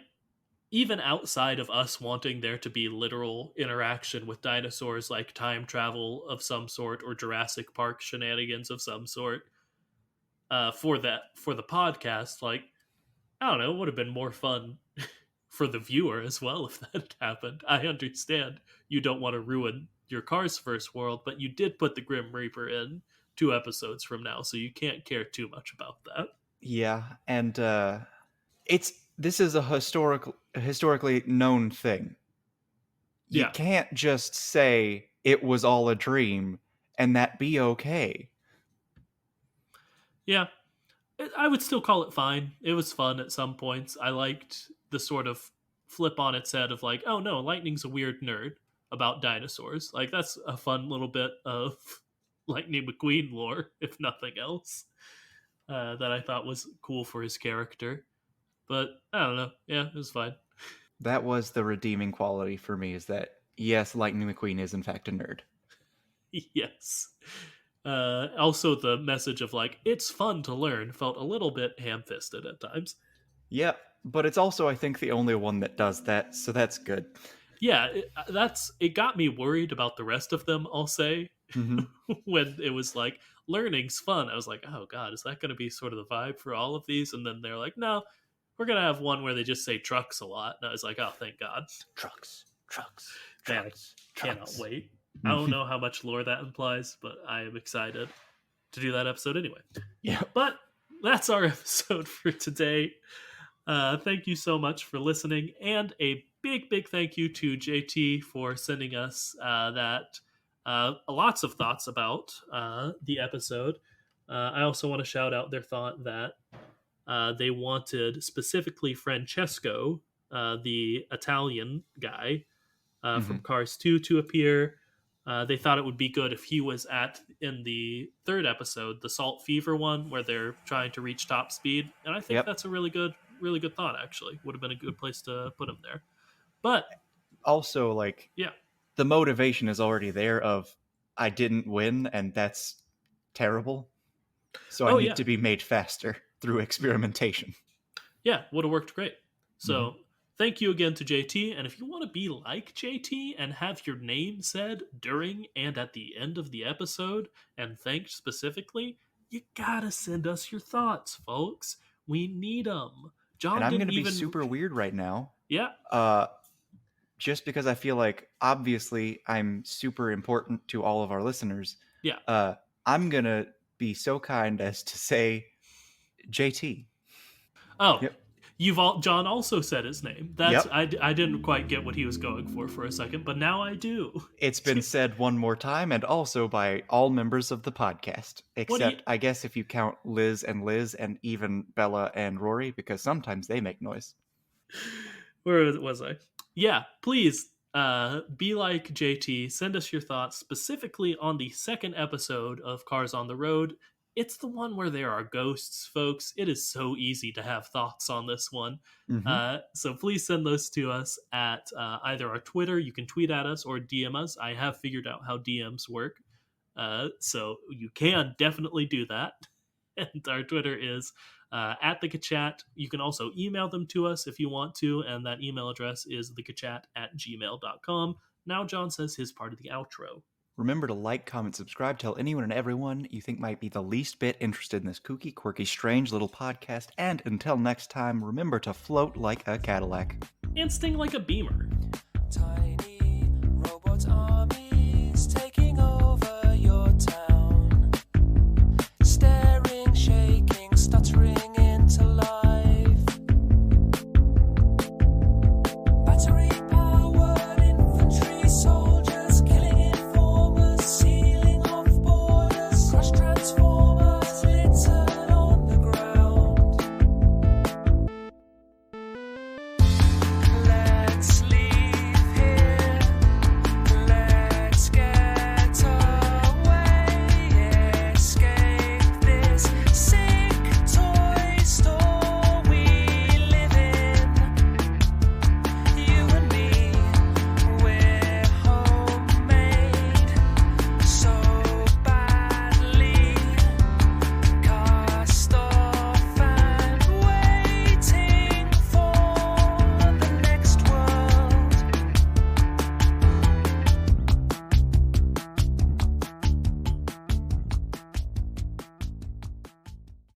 even outside of us wanting there to be literal interaction with dinosaurs, like time travel of some sort or Jurassic Park shenanigans of some sort, for the podcast, like I don't know, it would have been more fun for the viewer as well if that had happened. I understand you don't want to ruin your Cars first world, but you did put the Grim Reaper in 2 episodes from now, so you can't care too much about that. Yeah, and it's this is a historically known thing. You Yeah, can't just say it was all a dream and that be okay. yeah. I would still call it fine. It was fun at some points. I liked the sort of flip on its head of like, oh no, Lightning's a weird nerd about dinosaurs. Like that's a fun little bit of Lightning McQueen lore, if nothing else, that I thought was cool for his character. But I don't know. Yeah, it was fine. That was the redeeming quality for me, is that yes, Lightning McQueen is in fact a nerd. Yes. Also, the message of like it's fun to learn felt a little bit ham-fisted at times. Yep, but it's also I think the only one that does that, so that's good. Yeah, it got me worried about the rest of them, I'll say. Mm-hmm. When it was like learning's fun, I was like, oh god, is that going to be sort of the vibe for all of these? And then they're like, no, we're going to have one where they just say trucks a lot. And I was like, oh, thank god. Trucks, trucks, Man, I trucks, cannot trucks. wait. I don't know how much lore that implies, but I am excited to do that episode anyway. Yeah. But that's our episode for today. Thank you so much for listening, and a big thank you to JT for sending us lots of thoughts about the episode. I also want to shout out their thought that they wanted specifically Francesco, the Italian guy from Cars 2, to appear. They thought it would be good if he was in the third episode, the Salt Fever one, where they're trying to reach top speed, and I think that's a really good thought. Actually, would have been a good place to put him there. But also, like, yeah, the motivation is already there of I didn't win, and that's terrible. So I need to be made faster through experimentation. Yeah, would have worked great. So thank you again to JT. And if you want to be like JT and have your name said during and at the end of the episode and thanked specifically, you gotta send us your thoughts, folks. We need them. John, and I'm going to be super weird right now. Yeah. Just because I feel like obviously I'm super important to all of our listeners. Yeah. I'm going to be so kind as to say JT. Oh, yep. John also said his name. That's I didn't quite get what he was going for a second, but now I do. It's been said one more time, and also by all members of the podcast, except I guess if you count Liz and even Bella and Rory, because sometimes they make noise. Where was I? Yeah, please be like JT. Send us your thoughts specifically on the second episode of Cars on the Road. It's the one where there are ghosts, folks. It is so easy to have thoughts on this one. So please send those to us at either our Twitter. You can tweet at us or DM us. I have figured out how DMs work. So you can definitely do that. And our Twitter is at thekachat. You can also email them to us if you want to. And that email address is thekachat@gmail.com. Now John says his part of the outro. Remember to like, comment, subscribe, tell anyone and everyone you think might be the least bit interested in this kooky, quirky, strange little podcast. And until next time, remember to float like a Cadillac. And sting like a Beamer. Tiny robots are